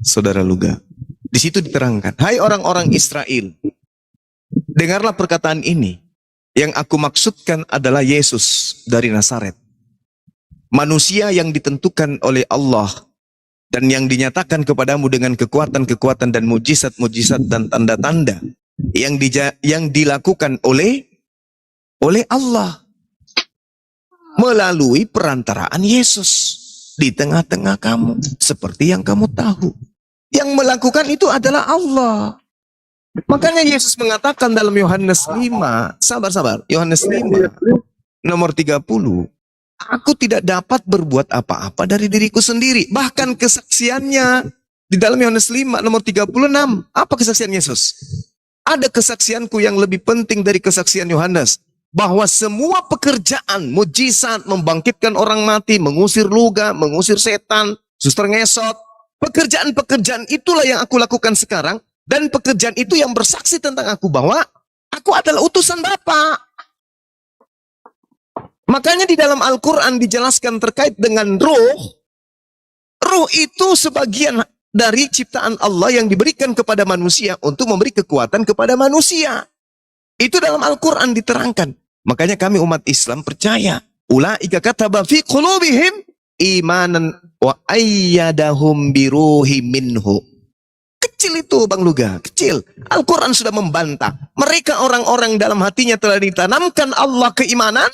Saudara Luga. Di situ diterangkan, hai orang-orang Israel, dengarlah perkataan ini. Yang aku maksudkan adalah Yesus dari Nazaret. Manusia yang ditentukan oleh Allah dan yang dinyatakan kepadamu dengan kekuatan-kekuatan dan mujizat-mujizat dan tanda-tanda yang dilakukan oleh Allah melalui perantaraan Yesus di tengah-tengah kamu, seperti yang kamu tahu. Yang melakukan itu adalah Allah. Makanya Yesus mengatakan dalam Yohanes 5, sabar, Yohanes 5, nomor 30, aku tidak dapat berbuat apa-apa dari diriku sendiri. Bahkan kesaksiannya di dalam Yohanes 5, nomor 36, apa kesaksian Yesus? Ada kesaksianku yang lebih penting dari kesaksian Yohanes. Bahwa semua pekerjaan, mujizat, membangkitkan orang mati, mengusir luga, mengusir setan, suster ngesot, pekerjaan-pekerjaan itulah yang aku lakukan sekarang. Dan pekerjaan itu yang bersaksi tentang aku bahwa aku adalah utusan Bapa. Makanya di dalam Al-Quran dijelaskan terkait dengan ruh. Ruh itu sebagian dari ciptaan Allah yang diberikan kepada manusia untuk memberi kekuatan kepada manusia. Itu dalam Al-Quran diterangkan. Makanya kami umat Islam percaya. Ulaika kataba fi qulubihim imanan wa ayyadahum biruhim minhu. Kecil itu Bang Luga, kecil. Al-Quran sudah membantah. Mereka orang-orang dalam hatinya telah ditanamkan Allah keimanan.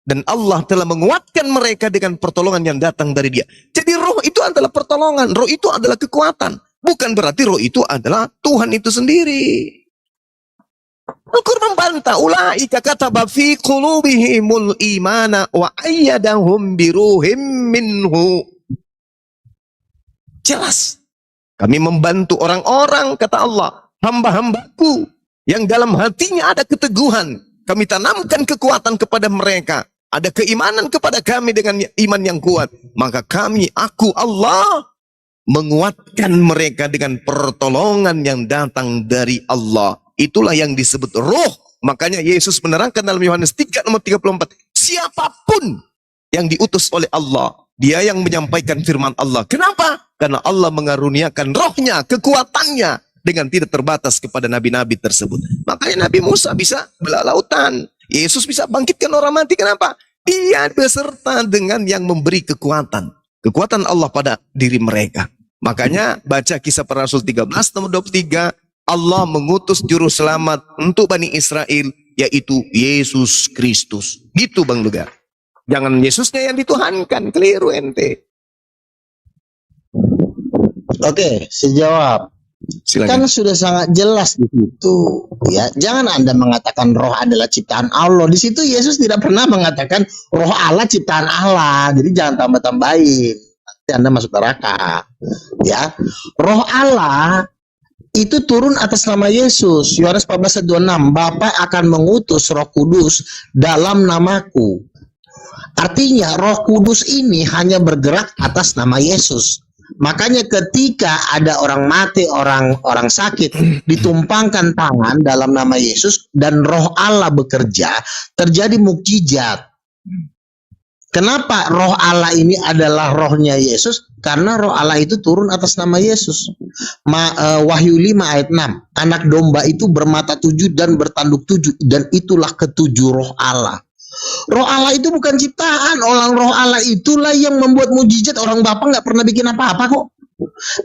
Dan Allah telah menguatkan mereka dengan pertolongan yang datang dari Dia. Jadi roh itu adalah pertolongan. Roh itu adalah kekuatan. Bukan berarti roh itu adalah Tuhan itu sendiri. Al-Quran membantah. Ulaika kataba fi qulubihimul imana wa ayyadahum biruhim minhu. Jelas. Kami membantu orang-orang, kata Allah, hamba-hambaku yang dalam hatinya ada keteguhan. Kami tanamkan kekuatan kepada mereka. Ada keimanan kepada kami dengan iman yang kuat. Maka aku Allah, menguatkan mereka dengan pertolongan yang datang dari Allah. Itulah yang disebut roh. Makanya Yesus menerangkan dalam Yohanes 3 nomor 34. Siapapun yang diutus oleh Allah, dia yang menyampaikan firman Allah. Kenapa? Karena Allah mengaruniakan rohnya, kekuatannya dengan tidak terbatas kepada nabi-nabi tersebut. Makanya Nabi Musa bisa belah lautan. Yesus bisa bangkitkan orang mati. Kenapa? Dia beserta dengan yang memberi kekuatan. Kekuatan Allah pada diri mereka. Makanya baca Kisah Para Rasul 13 nomor 23. Allah mengutus juru selamat untuk Bani Israel, yaitu Yesus Kristus. Gitu Bang Luga. Jangan Yesusnya yang dituhankan, keliru ente. Oke, sejawab. Silakan. Kan sudah sangat jelas di situ, ya. Jangan Anda mengatakan roh adalah ciptaan Allah. Di situ Yesus tidak pernah mengatakan roh Allah ciptaan Allah. Jadi jangan tambah-tambahin. Nanti Anda masuk neraka. Ya. Roh Allah itu turun atas nama Yesus. Yohanes 14:26, Bapa akan mengutus Roh Kudus dalam namaku. Artinya Roh Kudus ini hanya bergerak atas nama Yesus. Makanya ketika ada orang mati, orang sakit, ditumpangkan tangan dalam nama Yesus dan Roh Allah bekerja, terjadi mukjizat. Kenapa Roh Allah ini adalah rohnya Yesus? Karena Roh Allah itu turun atas nama Yesus. Wahyu 5 ayat 6. Anak domba itu bermata 7 dan bertanduk 7, dan itulah ketujuh Roh Allah. Roh Allah itu bukan ciptaan. Roh Allah itulah yang membuat mujizat. Orang Bapa nggak pernah bikin apa-apa kok.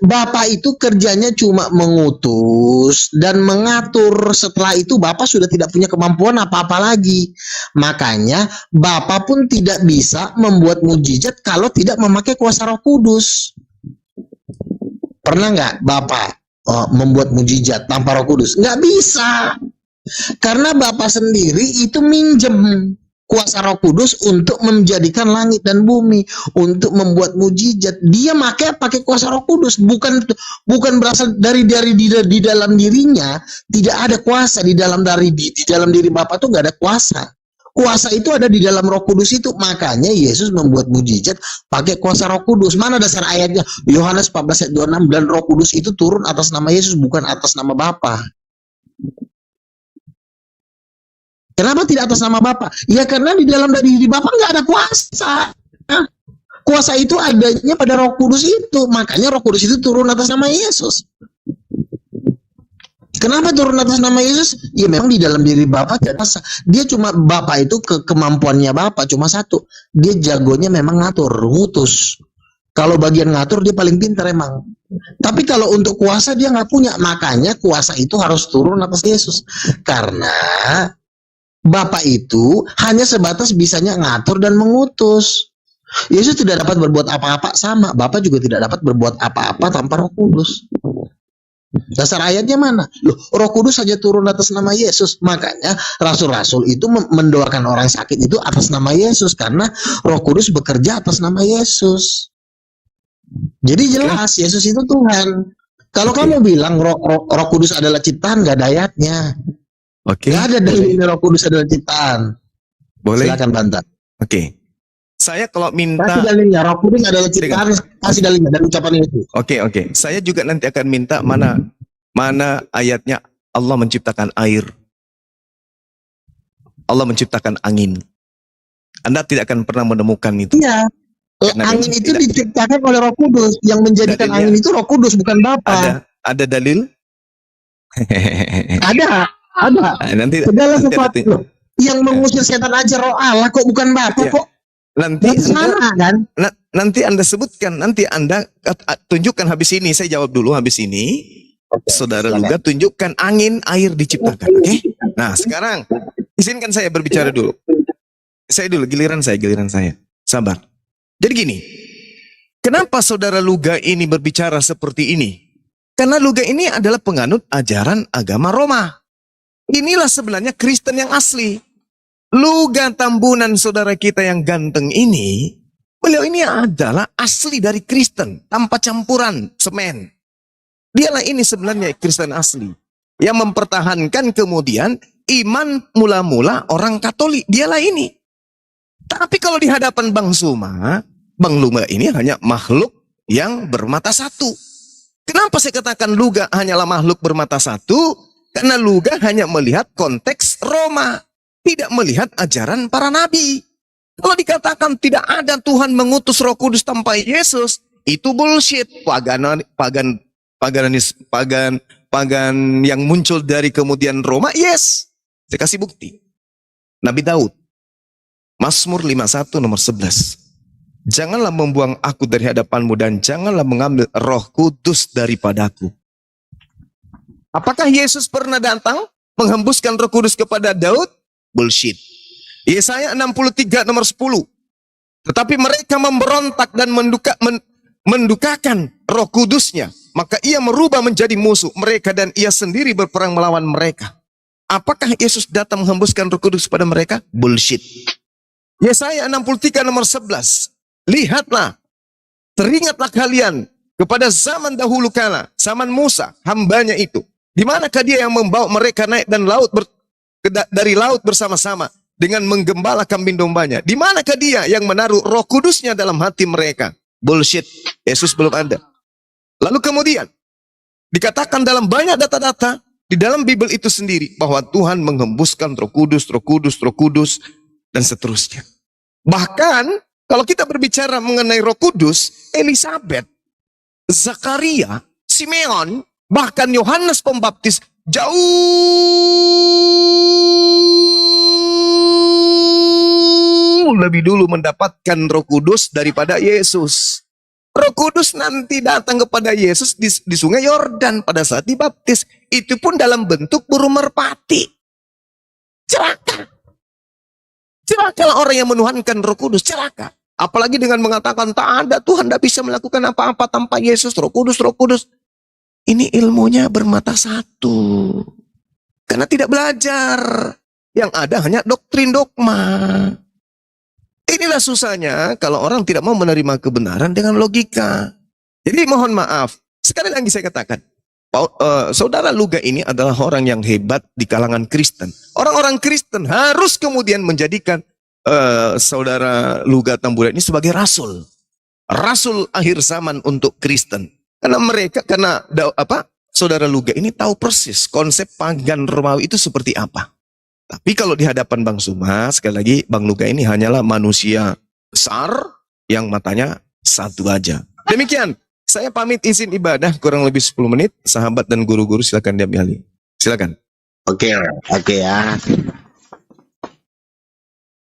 Bapa itu kerjanya cuma mengutus dan mengatur. Setelah itu Bapa sudah tidak punya kemampuan apa-apa lagi. Makanya Bapa pun tidak bisa membuat mujizat kalau tidak memakai kuasa Roh Kudus. Pernah nggak Bapa membuat mujizat tanpa Roh Kudus? Nggak bisa. Karena Bapa sendiri itu minjem kuasa Roh Kudus untuk menjadikan langit dan bumi, untuk membuat mujizat. Dia pakai kuasa Roh Kudus, bukan berasal dari di dalam dirinya. Tidak ada kuasa di dalam diri Bapa itu nggak ada kuasa. Kuasa itu ada di dalam Roh Kudus itu. Makanya Yesus membuat mujizat pakai kuasa Roh Kudus. Mana dasar ayatnya? Yohanes 14 ayat 26, dan Roh Kudus itu turun atas nama Yesus, bukan atas nama Bapa. Kenapa tidak atas nama Bapa? Ya karena di dalam diri Bapa nggak ada kuasa. Kuasa itu adanya pada Roh Kudus itu. Makanya Roh Kudus itu turun atas nama Yesus. Kenapa turun atas nama Yesus? Ya memang di dalam diri Bapa ada kuasa. Dia cuma Bapa itu kemampuannya Bapa cuma satu. Dia jagonya memang ngatur, ngutus. Kalau bagian ngatur dia paling pintar emang. Tapi kalau untuk kuasa dia nggak punya. Makanya kuasa itu harus turun atas Yesus. Karena Bapa itu hanya sebatas bisanya ngatur dan mengutus. Yesus tidak dapat berbuat apa-apa sama. Bapa juga tidak dapat berbuat apa-apa tanpa Roh Kudus. Dasar ayatnya mana? Loh, Roh Kudus saja turun atas nama Yesus. Makanya rasul-rasul itu mendoakan orang sakit itu atas nama Yesus. Karena Roh Kudus bekerja atas nama Yesus. Jadi jelas Yesus itu Tuhan. Kalau kamu bilang Roh Kudus adalah ciptaan, gak ada ayatnya. Gak ada dalilnya Roh Kudus adalah ciptaan. Boleh. Silakan bantah. Oke. Saya kalau minta Kasih dalilnya, Roh Kudus adalah ciptaan, kasih dalilnya dan ucapan itu. Oke. Saya juga nanti akan minta mana ayatnya Allah menciptakan air. Allah menciptakan angin. Anda tidak akan pernah menemukan itu. Iya. Karena Angin itu tidak. diciptakan oleh Roh Kudus. Yang menjadikan Dalilnya. angin itu Roh Kudus, bukan Bapa. Ada dalil? Ada. Nanti Segala nanti sesuatu yang mengusir setan aja Roh Allah kok, bukan Bapa Ya. kok. nanti Sama kan? nanti Anda sebutkan, nanti Anda tunjukkan habis ini. Saya jawab dulu habis ini. Saudara Luga tunjukkan angin, air diciptakan. Oke? Nah, sekarang izinkan saya berbicara dulu. Giliran saya. Sabar. Jadi gini, kenapa saudara Luga ini berbicara seperti ini? Karena Luga ini adalah penganut ajaran agama Roma. Inilah sebenarnya Kristen yang asli. Luga Tambunan saudara kita yang ganteng ini, beliau ini adalah asli dari Kristen, tanpa campuran semen. Dialah ini sebenarnya Kristen asli. Yang mempertahankan kemudian iman mula-mula orang Katolik. Dialah ini. Tapi kalau di hadapan Bang Suma, Bang Luga ini hanya makhluk yang bermata satu. Kenapa saya katakan Luga hanyalah makhluk bermata satu? Karena Luga hanya melihat konteks Roma. Tidak melihat ajaran para nabi. Kalau dikatakan tidak ada Tuhan mengutus Roh Kudus tanpa Yesus, itu bullshit. Pagan yang muncul dari kemudian Roma, yes. Saya kasih bukti. Nabi Daud, Mazmur 51 nomor 11. Janganlah membuang aku dari hadapanmu dan janganlah mengambil Roh Kudus daripadaku. Apakah Yesus pernah datang menghembuskan Roh Kudus kepada Daud? Bullshit. Yesaya 63 nomor 10. Tetapi mereka memberontak dan mendukakan Roh Kudusnya, maka ia merubah menjadi musuh mereka dan ia sendiri berperang melawan mereka. Apakah Yesus datang menghembuskan Roh Kudus kepada mereka? Bullshit. Yesaya 63 nomor 11. Lihatlah, teringatlah kalian kepada zaman dahulu kala, zaman Musa, hambanya itu. Di manakah dia yang membawa mereka naik dan dari laut bersama-sama dengan menggembala kambing dombanya? Di manakah dia yang menaruh Roh Kudusnya dalam hati mereka? Bullshit. Yesus belum ada. Lalu kemudian dikatakan dalam banyak data-data di dalam Bible itu sendiri bahwa Tuhan menghembuskan Roh Kudus dan seterusnya. Bahkan kalau kita berbicara mengenai Roh Kudus, Elizabeth, Zakaria, Simeon, bahkan Yohanes Pembaptis jauh lebih dulu mendapatkan Roh Kudus daripada Yesus. Roh Kudus nanti datang kepada Yesus di sungai Yordan pada saat dibaptis. Itu pun dalam bentuk burung merpati. Celaka. Celakalah orang yang menuhankan Roh Kudus, celaka. Apalagi dengan mengatakan tak ada Tuhan, tidak bisa melakukan apa-apa tanpa Yesus, Roh Kudus. Ini ilmunya bermata satu. Karena tidak belajar. Yang ada hanya doktrin dogma. Inilah susahnya kalau orang tidak mau menerima kebenaran dengan logika. Jadi mohon maaf. Sekali lagi saya katakan. Saudara Luga ini adalah orang yang hebat di kalangan Kristen. Orang-orang Kristen harus kemudian menjadikan saudara Luga Tambunan ini sebagai rasul. Rasul akhir zaman untuk Kristen. Karena saudara Luga ini tahu persis konsep pagan Romawi itu seperti apa. Tapi kalau di hadapan Bang Suma, sekali lagi Bang Luga ini hanyalah manusia besar, yang matanya satu aja. Demikian, saya pamit izin ibadah kurang lebih 10 menit. Sahabat dan guru-guru silakan diambil alih. Silakan. Oke ya.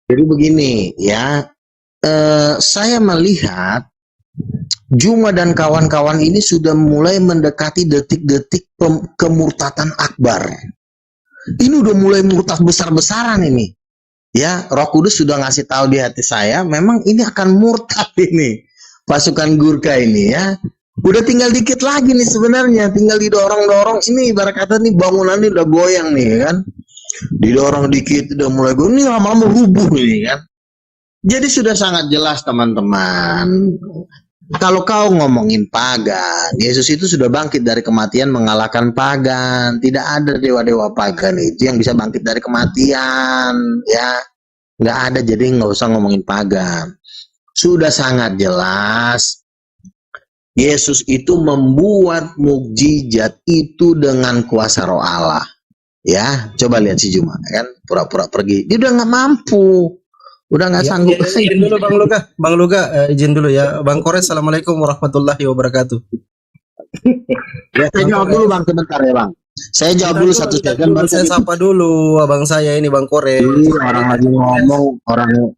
Jadi begini ya, saya melihat Juma dan kawan-kawan ini sudah mulai mendekati detik-detik kemurtatan akbar. Ini udah mulai murtad besar-besaran ini. Ya, Roh Kudus sudah ngasih tahu di hati saya, memang ini akan murtad ini. Pasukan Gurkha ini ya. Udah tinggal dikit lagi nih sebenarnya, tinggal didorong-dorong. Ini ibarat kata nih bangunan ini udah goyang nih kan. Didorong dikit udah mulai goyang, ini lama-lama rubuh ini kan. Jadi sudah sangat jelas teman-teman. Kalau kau ngomongin pagan, Yesus itu sudah bangkit dari kematian mengalahkan pagan. Tidak ada dewa-dewa pagan itu yang bisa bangkit dari kematian, ya. Nggak ada, jadi nggak usah ngomongin pagan. Sudah sangat jelas, Yesus itu membuat mukjizat itu dengan kuasa Roh Allah. Ya, coba lihat si Juma, kan pura-pura pergi. Dia udah nggak mampu. Udah nggak sanggup. Izin dulu Bang Luga, izin dulu ya. Bang Kores, assalamualaikum warahmatullahi wabarakatuh. Ya, saya jawab dulu Bang sebentar ya Bang. Saya jawab dulu satu second. Baru saya sapa dulu abang saya ini Bang Kores. Orang lagi ngomong,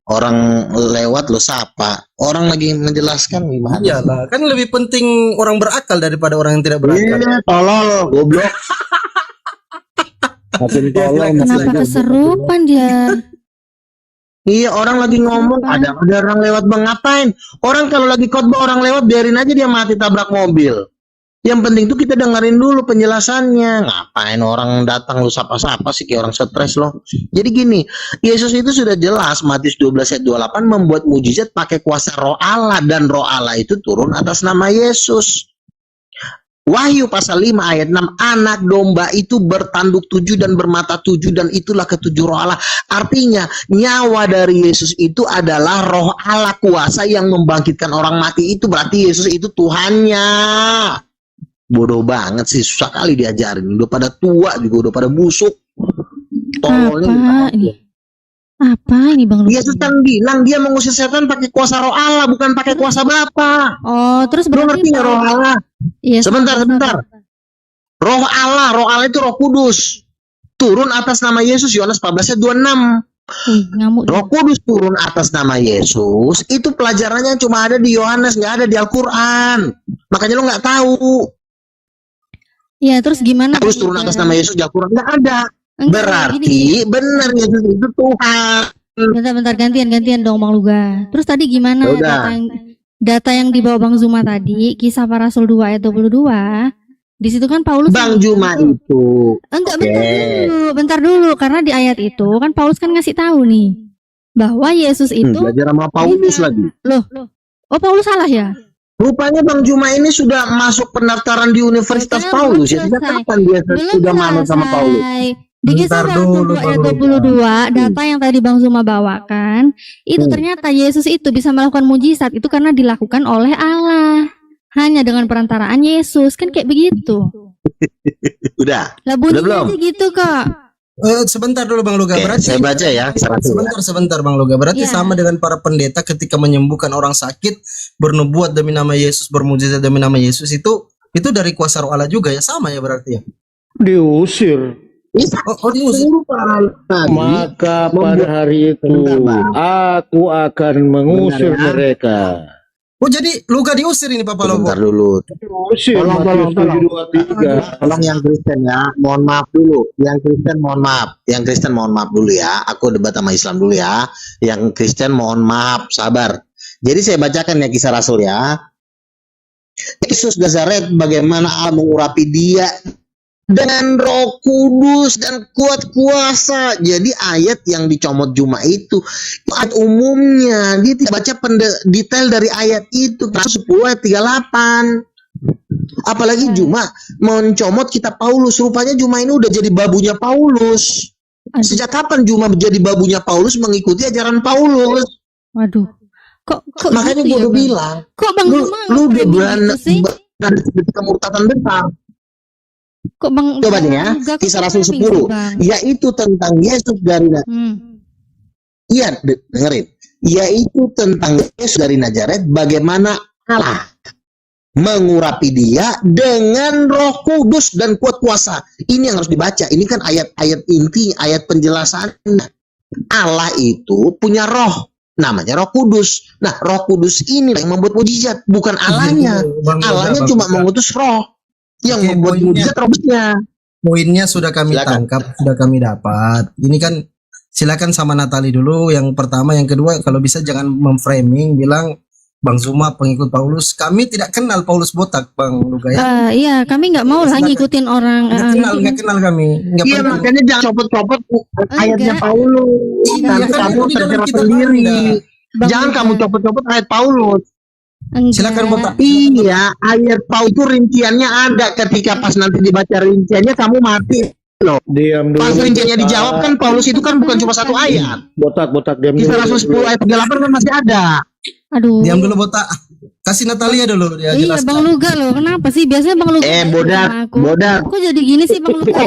orang lewat lo sapa. Orang lagi menjelaskan gimana? Iyalah, kan lebih penting orang berakal daripada orang yang tidak berakal. Iya, tolol, goblok. Makin tolol. Kenapa keserupan dia? Iya, orang lagi ngomong, ada orang lewat Bang, ngapain? Orang kalau lagi khotbah orang lewat biarin aja dia mati tabrak mobil. Yang penting tuh kita dengerin dulu penjelasannya. Ngapain orang datang lu sapa-sapa sih kayak orang stres loh. Jadi gini, Yesus itu sudah jelas Matius 12 ayat 28 membuat mujizat pakai kuasa Roh Allah, dan Roh Allah itu turun atas nama Yesus. Wahyu pasal 5 ayat 6, anak domba itu bertanduk 7 dan bermata 7 dan itulah ketujuh Roh Allah. Artinya nyawa dari Yesus itu adalah Roh Allah, kuasa yang membangkitkan orang mati itu. Berarti Yesus itu Tuhannya. Bodoh banget sih, susah kali diajarin. Udah pada tua juga, udah pada busuk. Tololnya Apa ini Bang Luga? Yesus kan bilang dia mengusir setan pakai kuasa Roh Allah, bukan pakai kuasa Bapa. Oh, terus Lu berarti ngerti nggak Roh Allah? Iya, Sebentar. Roh Allah itu Roh Kudus. Turun atas nama Yesus, Yohanes 14 ayat 26. Ngamuk. Roh Kudus turun atas nama Yesus, itu pelajarannya cuma ada di Yohanes, nggak ada di Al-Quran. Makanya lu nggak tahu. Iya, terus gimana? Terus turun atas nama Yesus di Al-Quran nggak ada. Enggak, Berarti gini. benar Yesus itu Tuhan. Bentar, gantian dong Bang Luga. Terus tadi gimana Udah. data yang dibawa Bang Zuma tadi, Kisah Para Rasul 2 ayat 22. Di situ kan Paulus Bang Juma itu. Enggak, Oke. bentar dulu karena di ayat itu kan Paulus kan ngasih tahu nih bahwa Yesus itu Belajar sama Paulus lagi. Loh. Oh, Paulus salah ya? Rupanya Bang Juma ini sudah masuk pendaftaran di Universitas Belum Paulus ya. Sejak selesai. kapan dia sudah manut sama Paulus? Di Kisah Bentar Rasul dulu, 2 ayat Bang 22, data yang tadi Bang Zuma bawakan, itu ternyata Yesus itu bisa melakukan mujizat itu karena dilakukan oleh Allah. Hanya dengan perantaraan Yesus, kan kayak begitu. Udah. Lah Udah belum? bunyinya gitu kok. Sebentar dulu Bang Luga. Oke, Berarti saya baca ya. sebentar Bang Luga. Berarti Iya. sama dengan para pendeta ketika menyembuhkan orang sakit, bernubuat demi nama Yesus, bermujizat demi nama Yesus, itu dari kuasa Roh Allah juga ya, sama ya berarti ya. Diusir. Oh diusir. Maka pada hari itu Bentar, Bang. aku akan mengusir Bentar, ya. mereka. Oh jadi Luga diusir ini Papa Lobo. Bentar dulu. Diusir Tolong. Matius 7:23. Tolong yang Kristen ya. Mohon maaf dulu. Yang Kristen mohon maaf dulu ya. Aku debat sama Islam dulu ya. Yang Kristen mohon maaf, sabar. Jadi saya bacakan ya Kisah Rasul ya. Yesus Nazaret bagaimana Allah mengurapi dia dengan Roh Kudus dan kuat kuasa. Jadi ayat yang dicomot Juma itu ayat umumnya. Dia tidak baca detail dari ayat itu. Kasus 10 ayat 38. Apalagi Juma mencomot kitab Paulus. Rupanya Juma ini udah jadi babunya Paulus. Sejak kapan Juma menjadi babunya Paulus mengikuti ajaran Paulus? Waduh. Kok Makanya gitu gue ya, udah Bang? bilang, Kok Bang lu Zuma udah ngomong berani gitu sih? kemurtatan besar. Kok Bang Coba nih ya, Luga kok Kisah Rasul framing sih, 10, Bang? yaitu tentang Yesus dari Hmm. Iya, dengerin. yaitu tentang Yesus dari Nazaret, bagaimana Allah mengurapi dia dengan Roh Kudus dan kuat kuasa. Ini yang harus dibaca. Ini kan ayat-ayat inti, ayat penjelasannya. Allah itu punya roh, namanya Roh Kudus. Nah, Roh Kudus ini yang membuat mujizat, bukan Allahnya. Allahnya cuma mengutus roh. Yang Oke, membuat poinnya- mujizat rohnya. Poinnya sudah kami Silakan. tangkap, sudah kami dapat. Ini kan silakan sama Natali dulu. Yang pertama, yang kedua, kalau bisa jangan memframing bilang Bang Zuma pengikut Paulus. Kami tidak kenal Paulus botak, Bang Luga ya. Iya, kami nggak mau lah Silakan. ngikutin orang. Nggak kenal kami. Nggak Iya, perlu. makanya jangan copot-copot ayatnya Paulus. Iya, Nanti kan kamu di dalam terjerat kitab sendiri. Anda. Bang Jangan Luga. kamu copot-copot ayat Paulus. Enggak. Silakan botak. Iya, ayat Paulus itu rinciannya ada. Ketika pas nanti dibaca rinciannya kamu mati. Diam dulu. Pas rinciannya dijawab kan Paulus itu kan bukan cuma satu ayat. Botak diam dulu. Kisah Rasul 10 ayat 38 kan masih ada. Aduh. Diam dulu botak. Kasih Natalia dulu dia Iya, jelaskan. Bang Luga loh. Kenapa sih? Biasanya Bang Luga Bodak, sama aku. bodak. Kok jadi gini sih Bang Luga?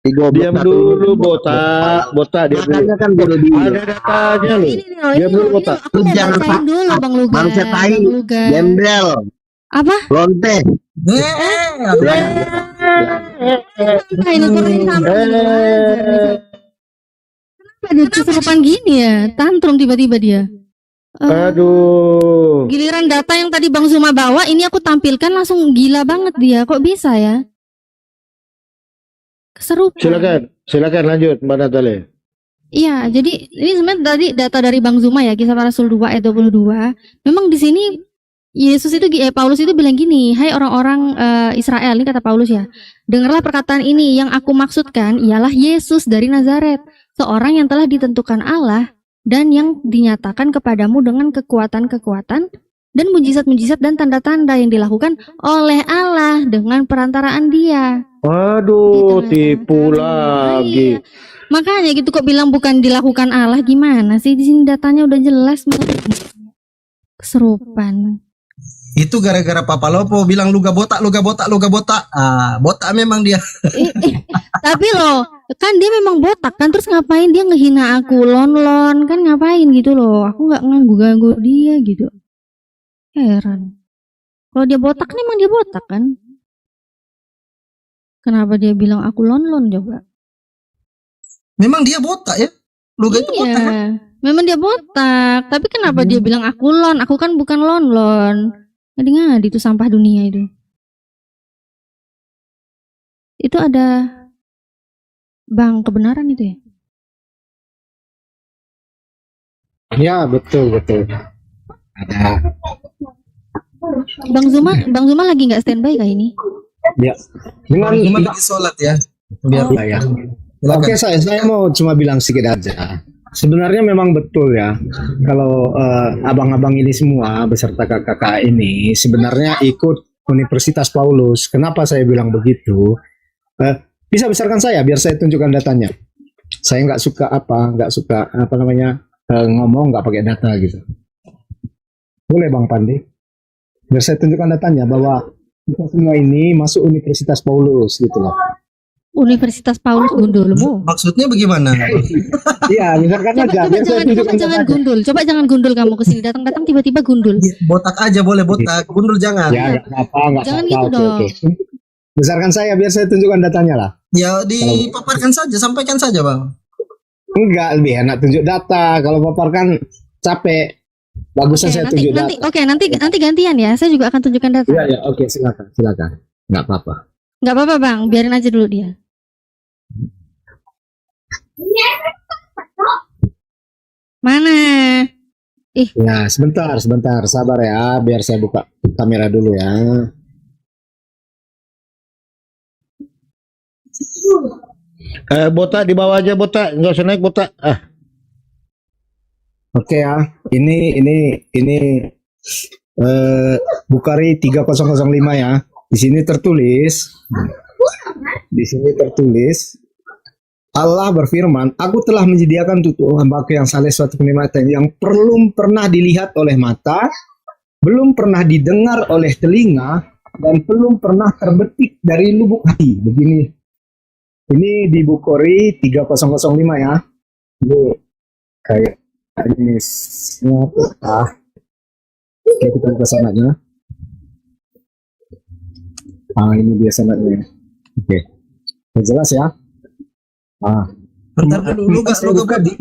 Diam dulu, botak diam dulu. Makanya kan bodoh dia. Ada datanya lu. Ini nih loh, Diam ini dulu, loh, ini botak. loh. Aku mau Jangan bacain dulu Bang Luga. Manusia tai. Bang Luga. Gembel, Apa? lonte. Nah, ini kurang sama. Kenapa dia kesurupan gini ya? Tantrum tiba-tiba dia. Aduh. Giliran data yang tadi Bang Zuma bawa, ini aku tampilkan langsung gila banget dia. Kok bisa ya? Keserupan. Silakan lanjut Mbak Natali. Iya, jadi ini sebenarnya tadi data dari Bang Zuma ya, Kisah Para Rasul 2 ayat 22. Memang di sini Yesus itu Paulus itu bilang gini, "Hai orang-orang Israel," ini kata Paulus ya. "Dengarlah perkataan ini, yang aku maksudkan ialah Yesus dari Nazaret, seorang yang telah ditentukan Allah dan yang dinyatakan kepadamu dengan kekuatan-kekuatan dan mujizat-mujizat dan tanda-tanda yang dilakukan oleh Allah dengan perantaraan Dia." Waduh, Gitu, tipu Iya. lagi. Makanya gitu kok bilang bukan dilakukan Allah, gimana sih? Di sini datanya udah jelas. Keserupan. Itu gara-gara Papa Lopo bilang luga botak. Ah, botak memang dia. Tapi loh, kan dia memang botak kan, terus ngapain dia ngehina aku, lon kan ngapain gitu loh? Aku nggak ganggu dia gitu. Heran. Kalau dia botak, kan emang dia botak kan? Kenapa dia bilang aku lon coba? Memang dia botak ya. Luga itu botak kan? Iya, memang dia botak. Tapi kenapa dia bilang aku lon? Aku kan bukan lon. Ngadi itu sampah dunia itu. Itu ada Bang kebenaran itu ya? Ya, betul. Ada. Bang Zuma lagi nggak standby kah ini? Ya. Dengan Cuma lagi sholat ya. Biar ya. silakan. Oke, saya mau cuma bilang sedikit aja. Sebenarnya memang betul ya, kalau abang-abang ini semua beserta kakak-kakak ini sebenarnya ikut Universitas Paulus. Kenapa saya bilang begitu? Bisa besarkan saya biar saya tunjukkan datanya. Saya nggak suka ngomong nggak pakai data gitu. Boleh Bang Pandi? Biar saya tunjukkan datanya bahwa kita semua ini masuk Universitas Paulus gitu loh. Universitas Paulus Gundulmu. Maksudnya bagaimana? Iya, misalkan aja. Biar saya tunjukkan Jangan datanya. gundul. Coba jangan gundul kamu kesini. Datang tiba-tiba gundul. Botak aja boleh botak, gundul jangan. Ya, nggak apa-apa. Jangan Oke, gitu dong. oke. Besarkan saya biar saya tunjukkan datanya lah. Ya dipaparkan saja, sampaikan saja Bang. Enggak, lebih enak tunjuk data. Kalau paparkan capek. Bagusnya saya tunjuk data. Nanti gantian ya. Saya juga akan tunjukkan data. Iya, oke, silakan. Nggak apa-apa. Nggak apa-apa Bang. Biarin aja dulu dia. Mana? Ya, sebentar. Sabar ya, biar saya buka kamera dulu ya. Botak di bawah aja, botak. Nggak usah naik, botak. Oke ya. Ini Bukhari 3005 ya. Di sini tertulis Allah berfirman, "Aku telah menyediakan untuk hamba-Ku yang saleh suatu kenikmatan yang belum pernah dilihat oleh mata, belum pernah didengar oleh telinga, dan belum pernah terbetik dari lubuk hati." Begini. Ini di Bukhari 3005 ya. Ini kayak hadisnya apa? Oke, kita buka sanadnya. Ini dia sanadnya. Oke. Jelas ya? Bentar dulu, lu gak buka di.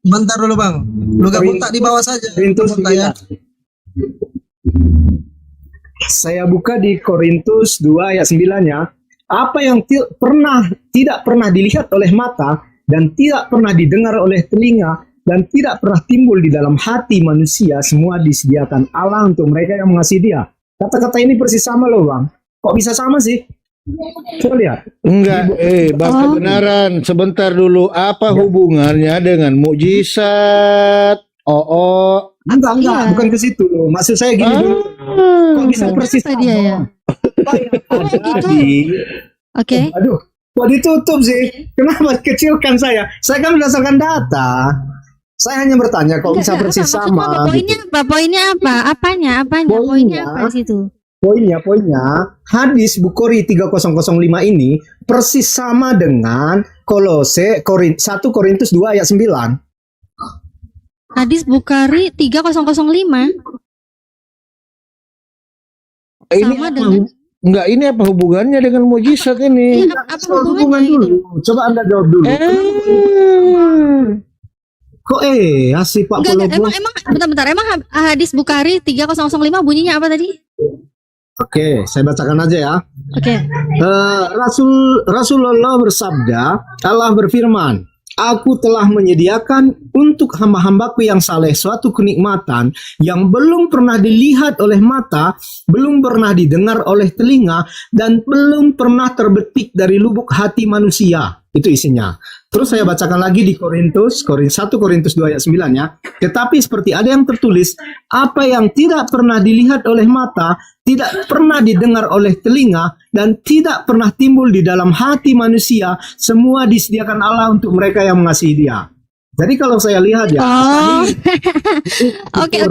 Bentar dulu bang, lu gabung tak di bawah saja. Korintus Bentar ya. Saya buka di Korintus 2 ayat 9-nya. Apa yang tidak pernah dilihat oleh mata dan tidak pernah didengar oleh telinga dan tidak pernah timbul di dalam hati manusia, semua disediakan Allah untuk mereka yang mengasihi Dia. Kata-kata ini persis sama loh bang. Kok bisa sama sih? Coba lihat. Enggak, Bang kebenaran. Sebentar dulu. Apa hubungannya dengan mukjizat? Enggak, Iya. bukan ke situ. Maksud saya gini dulu. Kok bisa persis Apa dia ya? Apa yang ada gitu. di Oke. Aduh, kok ditutup sih? Kenapa kecilkan saya? Saya kan berdasarkan data. Saya hanya bertanya kok bisa Enggak, persis maksudnya sama. apa? Poinnya gitu. apa? Poinnya apa? Apanya? Poinnya apa di situ? Poinnya, hadis Bukhari 3005 ini persis sama dengan 1 Korintus 2 ayat 9. Hadis Bukhari 3005 Ini sama apa? dengan Enggak, ini apa hubungannya dengan mukjizat ini? iya, apa Soal hubungannya hubungan gitu? dulu. Coba Anda jawab dulu. Kok si Pak Enggak, Polobo? emang bentar, emang hadis Bukhari 3005 bunyinya apa tadi? Oke, saya bacakan aja ya. Oke. Rasulullah bersabda, Allah berfirman, Aku telah menyediakan untuk hamba-hambaku yang saleh suatu kenikmatan yang belum pernah dilihat oleh mata, belum pernah didengar oleh telinga, dan belum pernah terbetik dari lubuk hati manusia. Itu isinya. Terus saya bacakan lagi di 1 Korintus 2 ayat 9-nya. Tetapi seperti ada yang tertulis, apa yang tidak pernah dilihat oleh mata, tidak pernah didengar oleh telinga, dan tidak pernah timbul di dalam hati manusia, semua disediakan Allah untuk mereka yang mengasihi Dia. Jadi kalau saya lihat ya, Oh. Oke.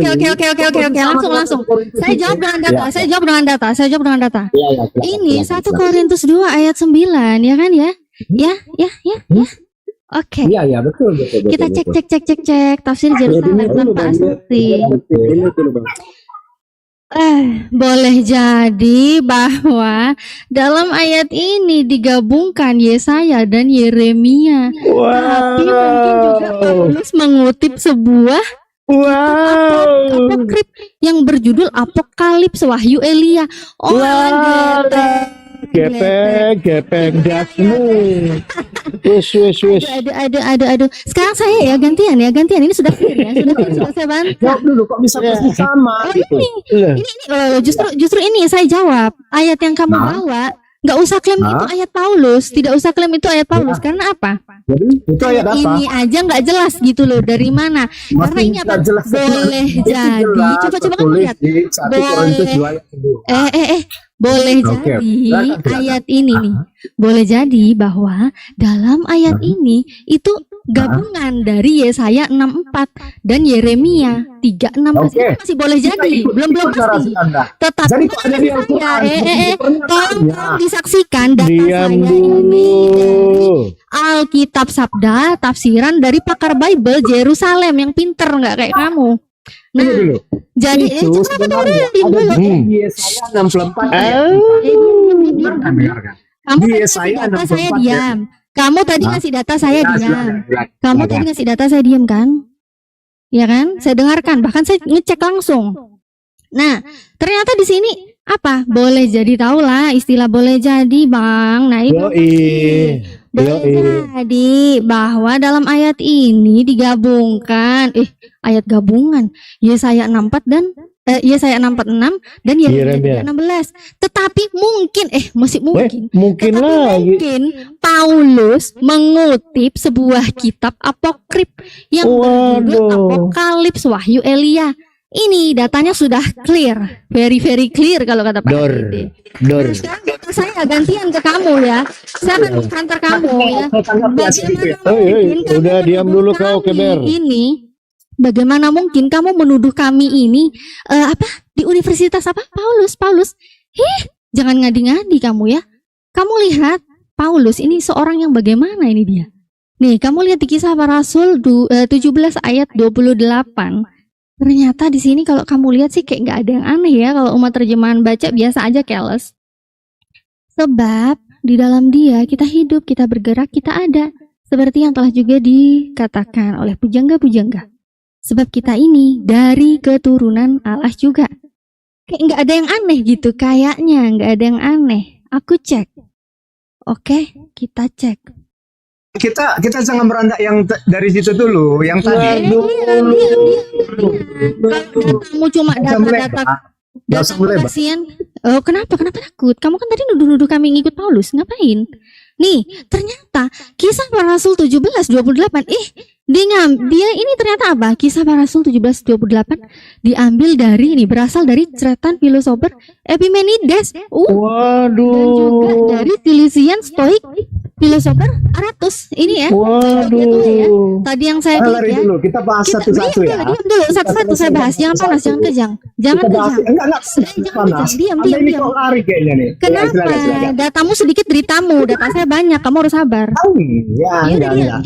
Langsung. Saya jawab dengan data. Ya, Ini 1 Korintus 2 ayat 9, ya kan ya? Ya. Oke. Iya, betul. Kita cek tafsir Yerusalem tanpa asumsi. Boleh jadi bahwa dalam ayat ini digabungkan Yesaya dan Yeremia. Tapi mungkin juga Paulus mengutip sebuah apokrip yang berjudul Apokalips Wahyu Elia. Gepeng dasmu. Wis. Aduh. Sekarang saya ya gantian. Ini sudah clear ya. Sudah saya bantu. Jawab dulu, kok bisa persis sama? Ini justru ini saya jawab. Ayat yang kamu bawa nggak usah klaim itu ayat Paulus, tidak usah klaim itu ayat Paulus. Karena apa? Jadi itu ayat apa? Ini aja nggak jelas gitu loh dari mana. Karena ini apa? Jelas. Boleh Itu jadi. jelas, Coba kamu tertulis lihat. di 1 Korintus 2 ayat 2. Boleh Oke, jadi silakan. ayat ini nih. Boleh jadi bahwa dalam ayat ini itu gabungan dari Yesaya 64 dan Yeremia 3:16. Oke. Itu masih boleh jadi. Belum pasti. Tetapi Jadi kok ada di Al-Quran? tolong disaksikan data Diam saya dulu. ini dari Alkitab Sabda tafsiran dari pakar Bible Yerusalem yang pinter nggak kayak kamu. Nah, jadi Itu sebenarnya ada di Yesaya 64 ayat. kamu Di tadi Yesaya ngasih data 64 saya ya. diam. Kamu tadi ngasih data saya diam. Silakan. Kamu tadi ngasih data saya diam kan? Ya kan? Saya dengarkan, bahkan saya ngecek langsung. Nah, ternyata di sini apa? Boleh jadi tahu lah istilah boleh jadi, Bang. Nah, itu boleh jadi bahwa dalam ayat ini digabungkan ayat gabungan Yesaya 64 dan Yesaya 66 dan Yeremia 16. Tetapi mungkin Mungkin Tetapi lagi. mungkin Paulus mengutip sebuah kitab apokrip yang berjudul Apokalips Wahyu Elia. Ini datanya sudah clear, very clear kalau kata Pak Dede. Sekarang data saya gantian ke kamu ya. Saya akan menghantar kamu ya. Udah diam dulu kau, Keber. Bagaimana mungkin kamu menuduh kami ini di universitas apa? Paulus. Jangan ngadi-ngadi kamu ya. Kamu lihat Paulus ini seorang yang bagaimana ini dia? Nih, kamu lihat di Kisah Para Rasul 17 ayat 28. Ternyata di sini kalau kamu lihat sih kayak nggak ada yang aneh ya. Kalau umat terjemahan baca biasa aja, careless. Sebab di dalam Dia kita hidup, kita bergerak, kita ada. Seperti yang telah juga dikatakan oleh pujangga-pujangga. Sebab kita ini dari keturunan Allah juga. Kayak nggak ada yang aneh gitu, kayaknya nggak ada yang aneh. Aku cek. Oke, kita cek. Kita jangan berandak yang dari situ dulu, yang tadi. Kalau kamu cuma data-data Nggak usah melebar. kasihan. Oh, kenapa takut? Kamu kan tadi nuduh-nuduh kami ngikut Paulus, ngapain? Nih, ternyata Kisah Para Rasul 17:28. Dia ini ternyata apa? Kisah Para Rasul 17:28 diambil dari ini, berasal dari ceratan filosofer Epimenides. Dan juga dari tulisian Stoik filosofer Aratus. Ini ya. Ya. Tadi yang saya klik Lari ya. dulu, kita bahas satu-satu ya. Diam dulu, satu-satu saya bahas. Jangan panas, jangan kejang. Jangan Kita bahas, kejang. enggak, Jangan panas. kejang. Anda ini Diam. kok lari kayaknya nih. Kenapa? Ya, silakan. Datamu sedikit, deritamu. Data saya banyak. Kamu harus sabar. Ya, Ya udah, enggak.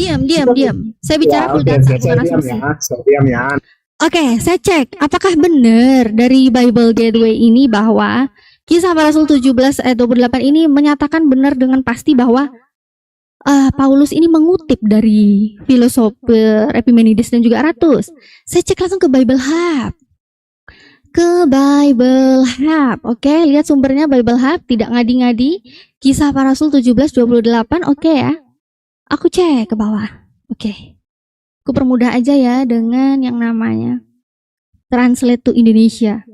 diam. Saya bicara full Oke, data, saya bukan diam asumsi. ya. Saya diam ya. Oke, saya cek apakah benar dari Bible Gateway ini bahwa Kisah Para Rasul 17 ayat 28 ini menyatakan benar dengan pasti bahwa Paulus ini mengutip dari filosofer Epimenides dan juga Aratus. Saya cek langsung ke Bible Hub. Oke, lihat sumbernya Bible Hub, tidak ngadi-ngadi. Kisah Para Rasul 17:28, oke ya. Aku cek ke bawah. Oke. Aku permudah aja ya dengan yang namanya Translate to Indonesia.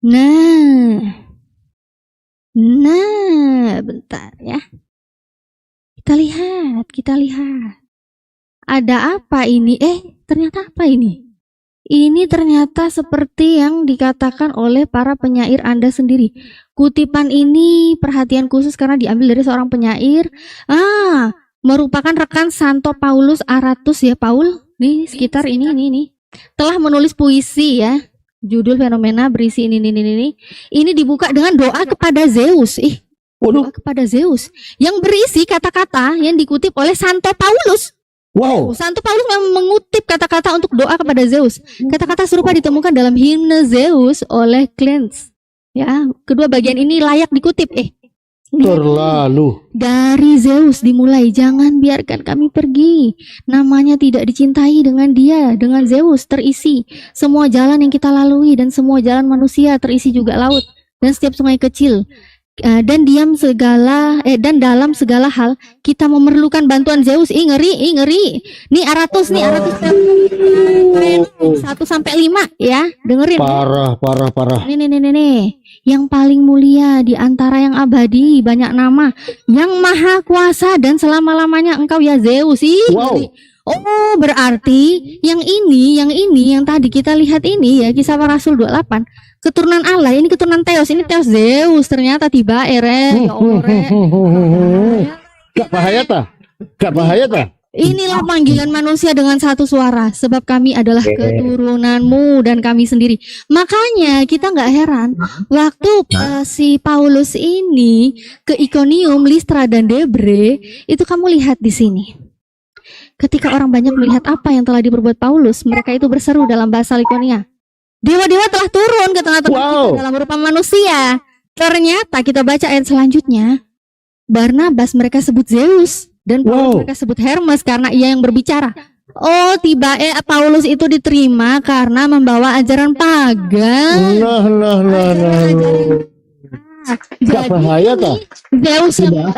Nah, bentar ya. Kita lihat. Ada apa ini? Ternyata apa ini? Ini ternyata seperti yang dikatakan oleh para penyair Anda sendiri. Kutipan ini perhatian khusus karena diambil dari seorang penyair. Merupakan rekan Santo Paulus Aratus ya, Paul. Nih, sekitar ini. Telah menulis puisi ya. Judul fenomena berisi ini. Ini dibuka dengan doa kepada Zeus. Doa kepada Zeus yang berisi kata-kata yang dikutip oleh Santo Paulus. Wow. Santo Paulus memang mengutip kata-kata untuk doa kepada Zeus. Kata-kata serupa ditemukan dalam himne Zeus oleh Cleanthes. Ya, kedua bagian ini layak dikutip. Terlalu. Dari Zeus dimulai, jangan biarkan kami pergi. Namanya tidak dicintai dengan dia, dengan Zeus terisi semua jalan yang kita lalui dan semua jalan manusia, terisi juga laut dan setiap sungai kecil. Dan dan dalam segala hal kita memerlukan bantuan Zeus. Ngeri. Nih Aratus 1-5 ya, dengerin. Parah. Nih. Yang paling mulia di antara yang abadi, banyak nama, yang maha kuasa dan selama-lamanya engkau ya Zeus. Wow. Oh, berarti yang tadi kita lihat ini ya, Kisah Para Rasul 28. Keturunan Allah, ini keturunan Theos, ini Theos Zeus ternyata tiba ya Allah. Gak bahaya ta? Inilah panggilan manusia dengan satu suara, sebab kami adalah keturunanmu dan kami sendiri. Makanya kita nggak heran waktu si Paulus ini ke Iconium, Listra dan Debre, itu kamu lihat di sini. Ketika orang banyak melihat apa yang telah diperbuat Paulus, mereka itu berseru dalam bahasa Likonia. Dewa-dewa telah turun ke tengah-tengah kita dalam rupa manusia. Ternyata kita baca ayat selanjutnya, Barnabas mereka sebut Zeus dan Paulus mereka sebut Hermes karena ia yang berbicara. Oh, Paulus itu diterima karena membawa ajaran pagan. Gak bahaya ta? Zeus yang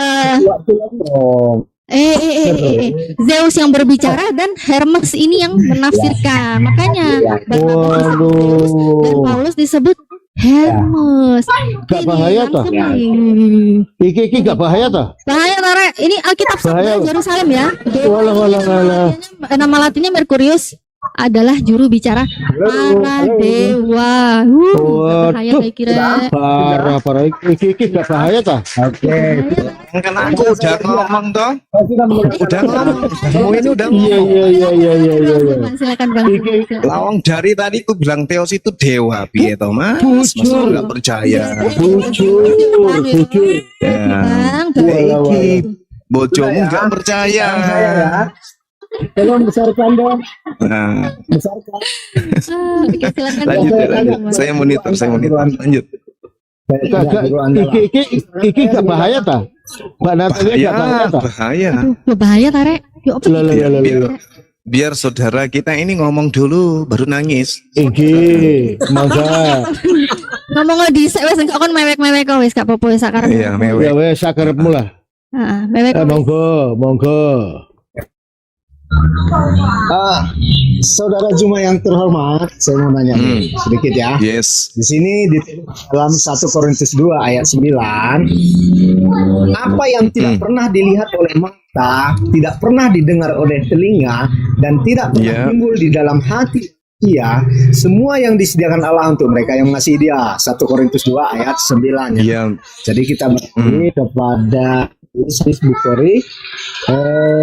Zeus yang berbicara dan Hermes ini yang menafsirkan. Makanya Barnabas dan Paulus disebut Hermes. Gak bahaya ta? Iki gak bahaya ta? Bahaya Tare. Ini Alkitab Sabda Yerusalem ya. Walah. Nama latinnya Merkurius adalah juru bicara para dewa. Bahaya saya kira. Parah. Iki gak bahaya ta? Kan aku udah ngomong toh. Udah ngomong. Kamu ini udah ngomong. Iya. Silakan Bang. Lawang dari tadi aku bilang Theos itu dewa, piye toh Mas? Mas nggak percaya. Bujur. Ya. Bang. Iki bojomu nggak percaya. Saya ya. Tolong besarkan dong. Nah, Besarkan. Oke, silakan. lanjut, Bang lanjut. Zuma. Saya monitor, lanjut. Iki gak bahaya ta? Mbak Natalia gak bahaya ta? Bahaya. Aduh, berbahaya Tare. Yuk, apa? Loh, loh, Biar, loh, loh, biar, loh. biar saudara kita ini ngomong dulu, baru nangis. Iki, mangga. Ngomong dhisik wis engko kon mewek-mewek kok wis gak apa-apa wis sakarep. Iya, Ya mewek. wes sakarepmu lah. Heeh, mewek kok. Monggo, monggo. Saudara Zuma yang terhormat, saya mau nanya nih, sedikit ya. Yes. Di sini di dalam 1 Korintus 2 ayat 9, apa yang tidak pernah dilihat oleh mata, tidak pernah didengar oleh telinga, dan tidak pernah Ya. timbul di dalam hati dia, semua yang disediakan Allah untuk mereka yang mengasihi dia. 1 Korintus 2 ayat 9 ya. Iya. Jadi kita berarti kepada hadis Bukhari,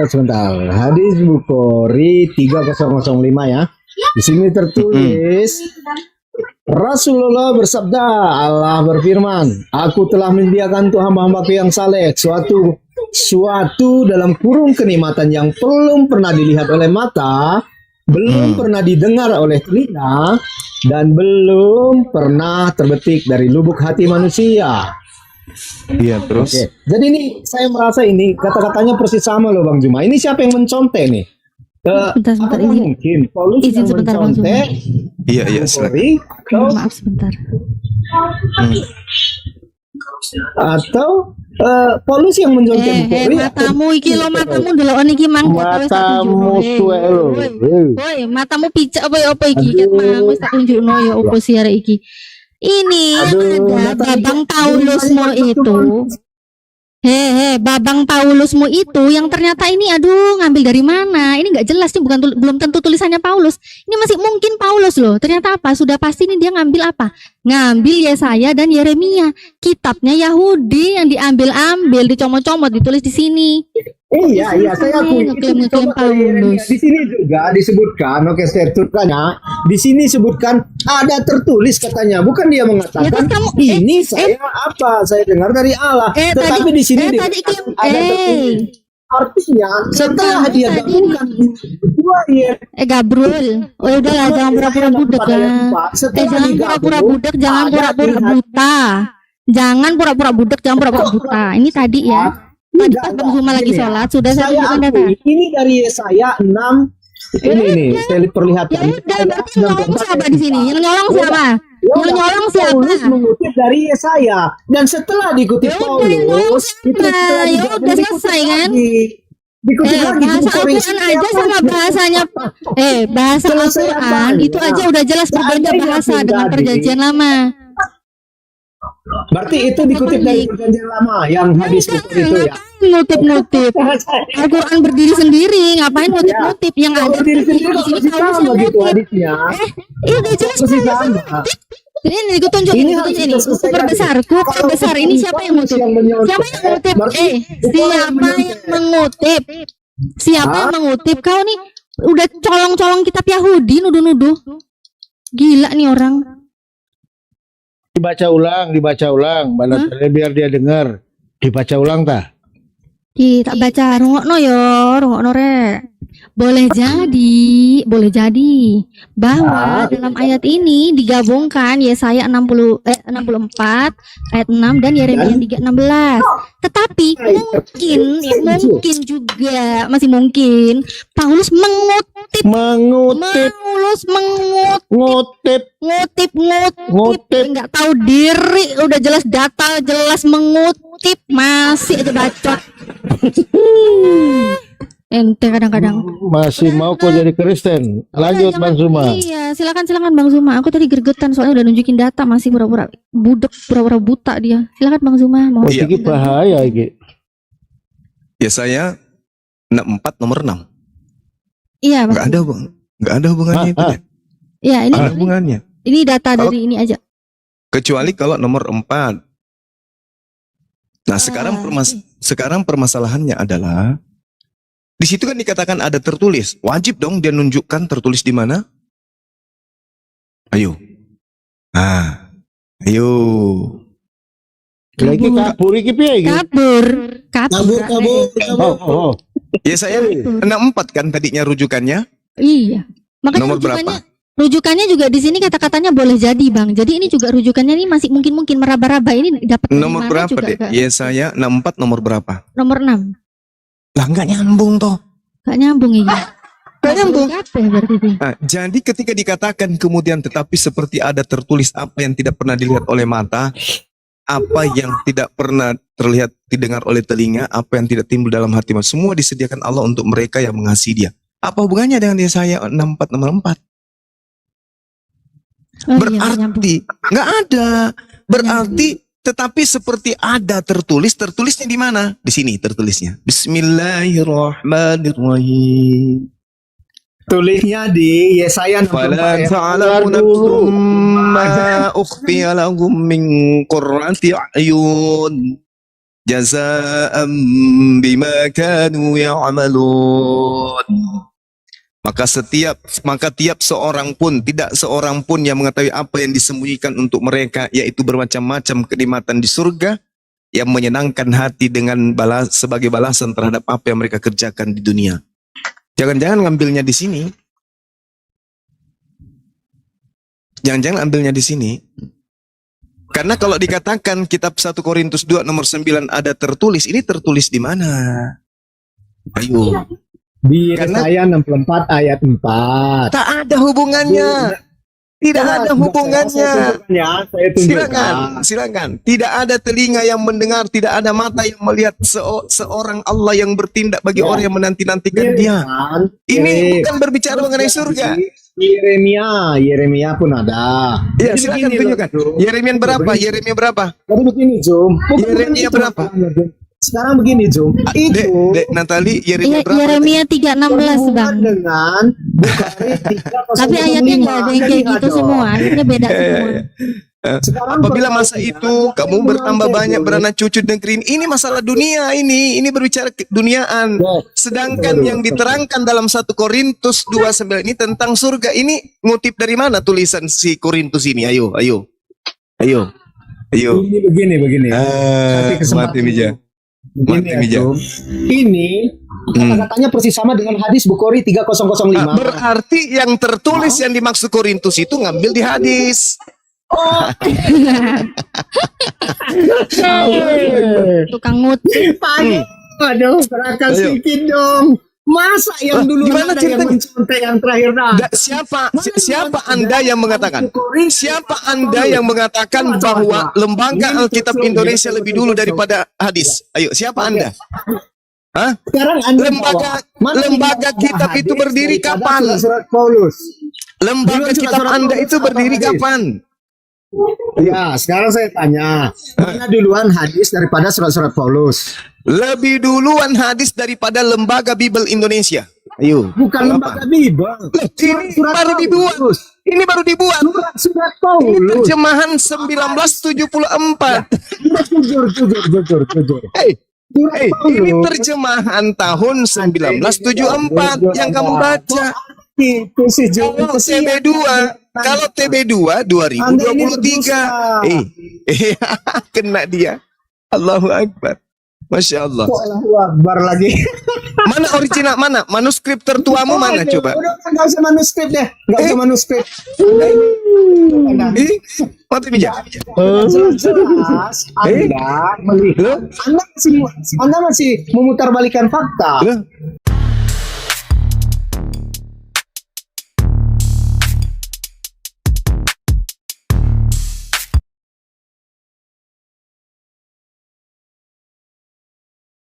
sebentar, hadis Bukhari 3005 ya. Di sini tertulis Rasulullah bersabda, Allah berfirman, aku telah menyediakan untuk hamba-hambaku yang saleh suatu dalam kurung kenikmatan yang belum pernah dilihat oleh mata, belum pernah didengar oleh telinga, dan belum pernah terbetik dari lubuk hati manusia. Iya, terus. Oke. Jadi ini saya merasa ini kata-katanya persis sama loh Bang Zuma. Ini siapa yang mencontek nih? Sebentar, Apakah izin. mungkin Paulus Izin yang sebentar, Bang Zuma. mencontek Iya, iya, silakan. Bukhari Maaf sebentar. atau Paulus yang mencontek Bukhari? Matamu iki lo matamu ndelok iki mang Matamu suwe lo. Woi, matamu picek apa iki? Ket mang wis tak tunjukno ya opo sih arek iki. Ini ada Babang Paulusmu itu. Babang Paulusmu itu yang ternyata ini aduh ngambil dari mana? Ini nggak jelas nih, belum tentu tulisannya Paulus. Ini masih mungkin Paulus loh. Ternyata apa? Sudah pasti ini dia ngambil apa? Ngambil Yesaya dan Yeremia. Kitabnya Yahudi yang diambil-ambil, dicomot-comot, ditulis di sini. Iya, saya akui. Ngeklaim Paulus. Di sini juga disebutkan, oke saya turkannya. Di sini sebutkan ada tertulis katanya, bukan dia mengatakan Ya kan kamu ini saya apa? Saya dengar dari Allah. Tetapi di sini tadi dikatakan ada tertulis. Artinya setelah Kamu dia tadi gabungkan dua ya. Gabriel, oh udahlah jangan pura-pura budak lah. Jangan pura-pura budak, jangan pura-pura buta. Jangan pura-pura budak, jangan pura-pura buta. Ini tadi ya. Tadi pas Bang Zuma lagi sholat sudah saya tunjukkan data. Ini dari Yesaya 6. Ini saya perlihatkan. Ya udah, berarti yang nyolong siapa di sini? Yang nyolong siapa? Yang nyolong siapa? Paulus mengutip dari Yesaya dan setelah dikutip Ya udah, yang nyolong Paulus itu siapa? Ya udah selesai kan? Dikutip lagi Bahasa Al-Quran aja sama bahasanya bahasa Al-Quran itu aja udah jelas berbeda bahasa dengan perjanjian lama. Berarti itu dikutip dari perjanjian lama yang hadis itu ya. Ngutip-ngutip. Al-Quran berdiri sendiri, ngapain ngutip-ngutip yang ada Berdiri sendiri di sini kok Paulus sama yang gitu ngutip. hadisnya. Udah jelas Persis Paulus yang sama. ngutip. Ini aku tunjukin Ini ini, harus ini kita selesaikan. super besar. Ini siapa yang ngutip? Siapa yang ngutip? Siapa yang mengutip? Kau nih udah colong-colong kitab Yahudi, nuduh-nuduh. Gila nih orang. Dibaca ulang, Mbak Natalia biar dia dengar. Dibaca ulang tah? Tak baca rungokno rek. Boleh jadi bahwa dalam ayat ini digabungkan Yesaya 64 ayat 6 dan Yeremia 3:16. Tetapi mungkin juga masih mungkin Paulus mengutip nggak tahu diri, udah jelas data, jelas mengutip, masih aja bacot. Ente kadang-kadang Masih mau kok jadi Kristen. Lanjut Jangan- Bang Zuma. Iya, silakan Bang Zuma. Aku tadi gregetan soalnya udah nunjukin data, masih pura-pura budek, pura-pura buta dia. Silakan Bang Zuma. Mau Iya. Iki bahaya iki. Yesaya 64 nomor 6. Iya, Bang. Nggak ada hubungannya itu. Ya. Iya, ini Ada hubungannya. ini data Kalau- dari ini aja. Kecuali kalau nomor 4. Nah, sekarang permasalahannya adalah di situ kan dikatakan ada tertulis. Wajib dong dia nunjukkan tertulis di mana? Ayo. Ayo. Lagi kabur iki piye iki? Kabur. Oh. Ya saya 64 kan tadinya rujukannya. Iya. Makanya Nomor berapa? rujukannya juga di sini kata-katanya boleh jadi, Bang. Jadi ini juga rujukannya ini masih mungkin meraba-raba, ini dapat dari Nomor mana berapa juga deh? nggak- Ya saya 64 nomor berapa? Nomor 6. Lah nggak nyambung toh. Gak nyambung ini. Nggak nyambung. Kabeh berarti itu. Nah, jadi ketika dikatakan kemudian tetapi seperti ada tertulis apa yang tidak pernah dilihat oleh mata, apa yang tidak pernah terlihat didengar oleh telinga, apa yang tidak timbul dalam hati manusia, semua disediakan Allah untuk mereka yang mengasihi Dia. Apa hubungannya dengan Yesaya 64 nomor 4? Oh, iya, nggak nyambung. Berarti nggak ada. Berarti tetapi seperti ada tertulisnya di mana? Di sini tertulisnya. Bismillahirrahmanirrahim. Tulisnya di Yesaya 64 Falan ta'lamu nafsum ma ukhfiya lahum min qurrati a'yun jazaa'an bima kanu ya'malun. Maka tiap seorang pun, tidak seorang pun yang mengetahui apa yang disembunyikan untuk mereka, yaitu bermacam-macam kenikmatan di surga yang menyenangkan hati dengan sebagai balasan terhadap apa yang mereka kerjakan di dunia. Jangan-jangan ngambilnya di sini. Jangan-jangan ambilnya di sini. Karena kalau dikatakan kitab 1 Korintus 2 nomor 9 ada tertulis, ini tertulis di mana? Ayo. di Karena- Yesaya 64 ayat 4. Tak ada hubungannya. Tidak ada hubungannya. Saya tunjukkan. Silakan. Tidak ada telinga yang mendengar, tidak ada mata yang melihat seorang Allah yang bertindak bagi Ya. orang yang menanti-nantikan Dia. Ini bukan berbicara mengenai surga. Yeremia pun ada. Ya, Jadi silakan begini, tunjukkan. Bro. Yeremia berapa? Yeremia berapa? Jadi begini, Jom. Yeremia berapa? Sekarang begini, Jom. Itu Dek Natali, Yeremia Iya, berapa? Yeremia 3:16, Bang. dengan Bukhari 3:05. Tapi ayatnya nggak ada yang kayak Jadi gitu ada. semua. Ayatnya beda semua. Sekarang Apabila pertanyaan, masa itu kamu bertambah banyak beranak cucu negeri ini masalah dunia ini berbicara keduniaan. Sedangkan yang diterangkan dalam 1 Korintus 2:9 ini tentang surga, ini ngutip dari mana tulisan si Korintus ini? Ayo. Ini begini. Nanti kesempatan. Mati Mija. Begini Mati ya, Mija. Jom. Ini kata-katanya persis sama dengan hadis Bukhari 3:05. Berarti yang tertulis yang dimaksud Korintus itu ngambil di hadis. Tukang ngutip. Aduh, berakal Ayo. sedikit dong. Masa yang dulu gimana ada yang ceritanya? mencontek yang terakhir dah? Siapa Anda yang mengatakan? Siapa Anda yang mengatakan bahwa lembaga Alkitab Indonesia lebih dulu daripada hadis? Ayo, siapa Anda? Hah? Sekarang Anda Lembaga bawa. Mana lembaga yang kitab hadis itu berdiri daripada kapan? Surat Paulus. Lembaga Surat kitab Paulus Anda itu apa berdiri hadis? kapan? Ya, sekarang saya tanya, mana duluan hadis daripada surat-surat Paulus? Lebih duluan hadis daripada lembaga Bible Indonesia. Ayo. Bukan Apa? lembaga Bible. Ini baru dibuat. Paulus. Ini baru dibuat. Surat Ini Paulus. terjemahan 1974. Jujur. Hei, Surat ini Paulus. terjemahan tahun 1974 yang kamu baca. Itu sih Jom. Kalau TB2 2023. Kena dia. Allahu Akbar. Masya Allah. Kok Allahu Akbar lagi. Mana original mana? Manuskrip tertuamu mana coba? Udah, nggak usah manuskrip deh. Nggak usah manuskrip. Mati Mija. Jelas Anda melihat. Anda masih memutarbalikan fakta.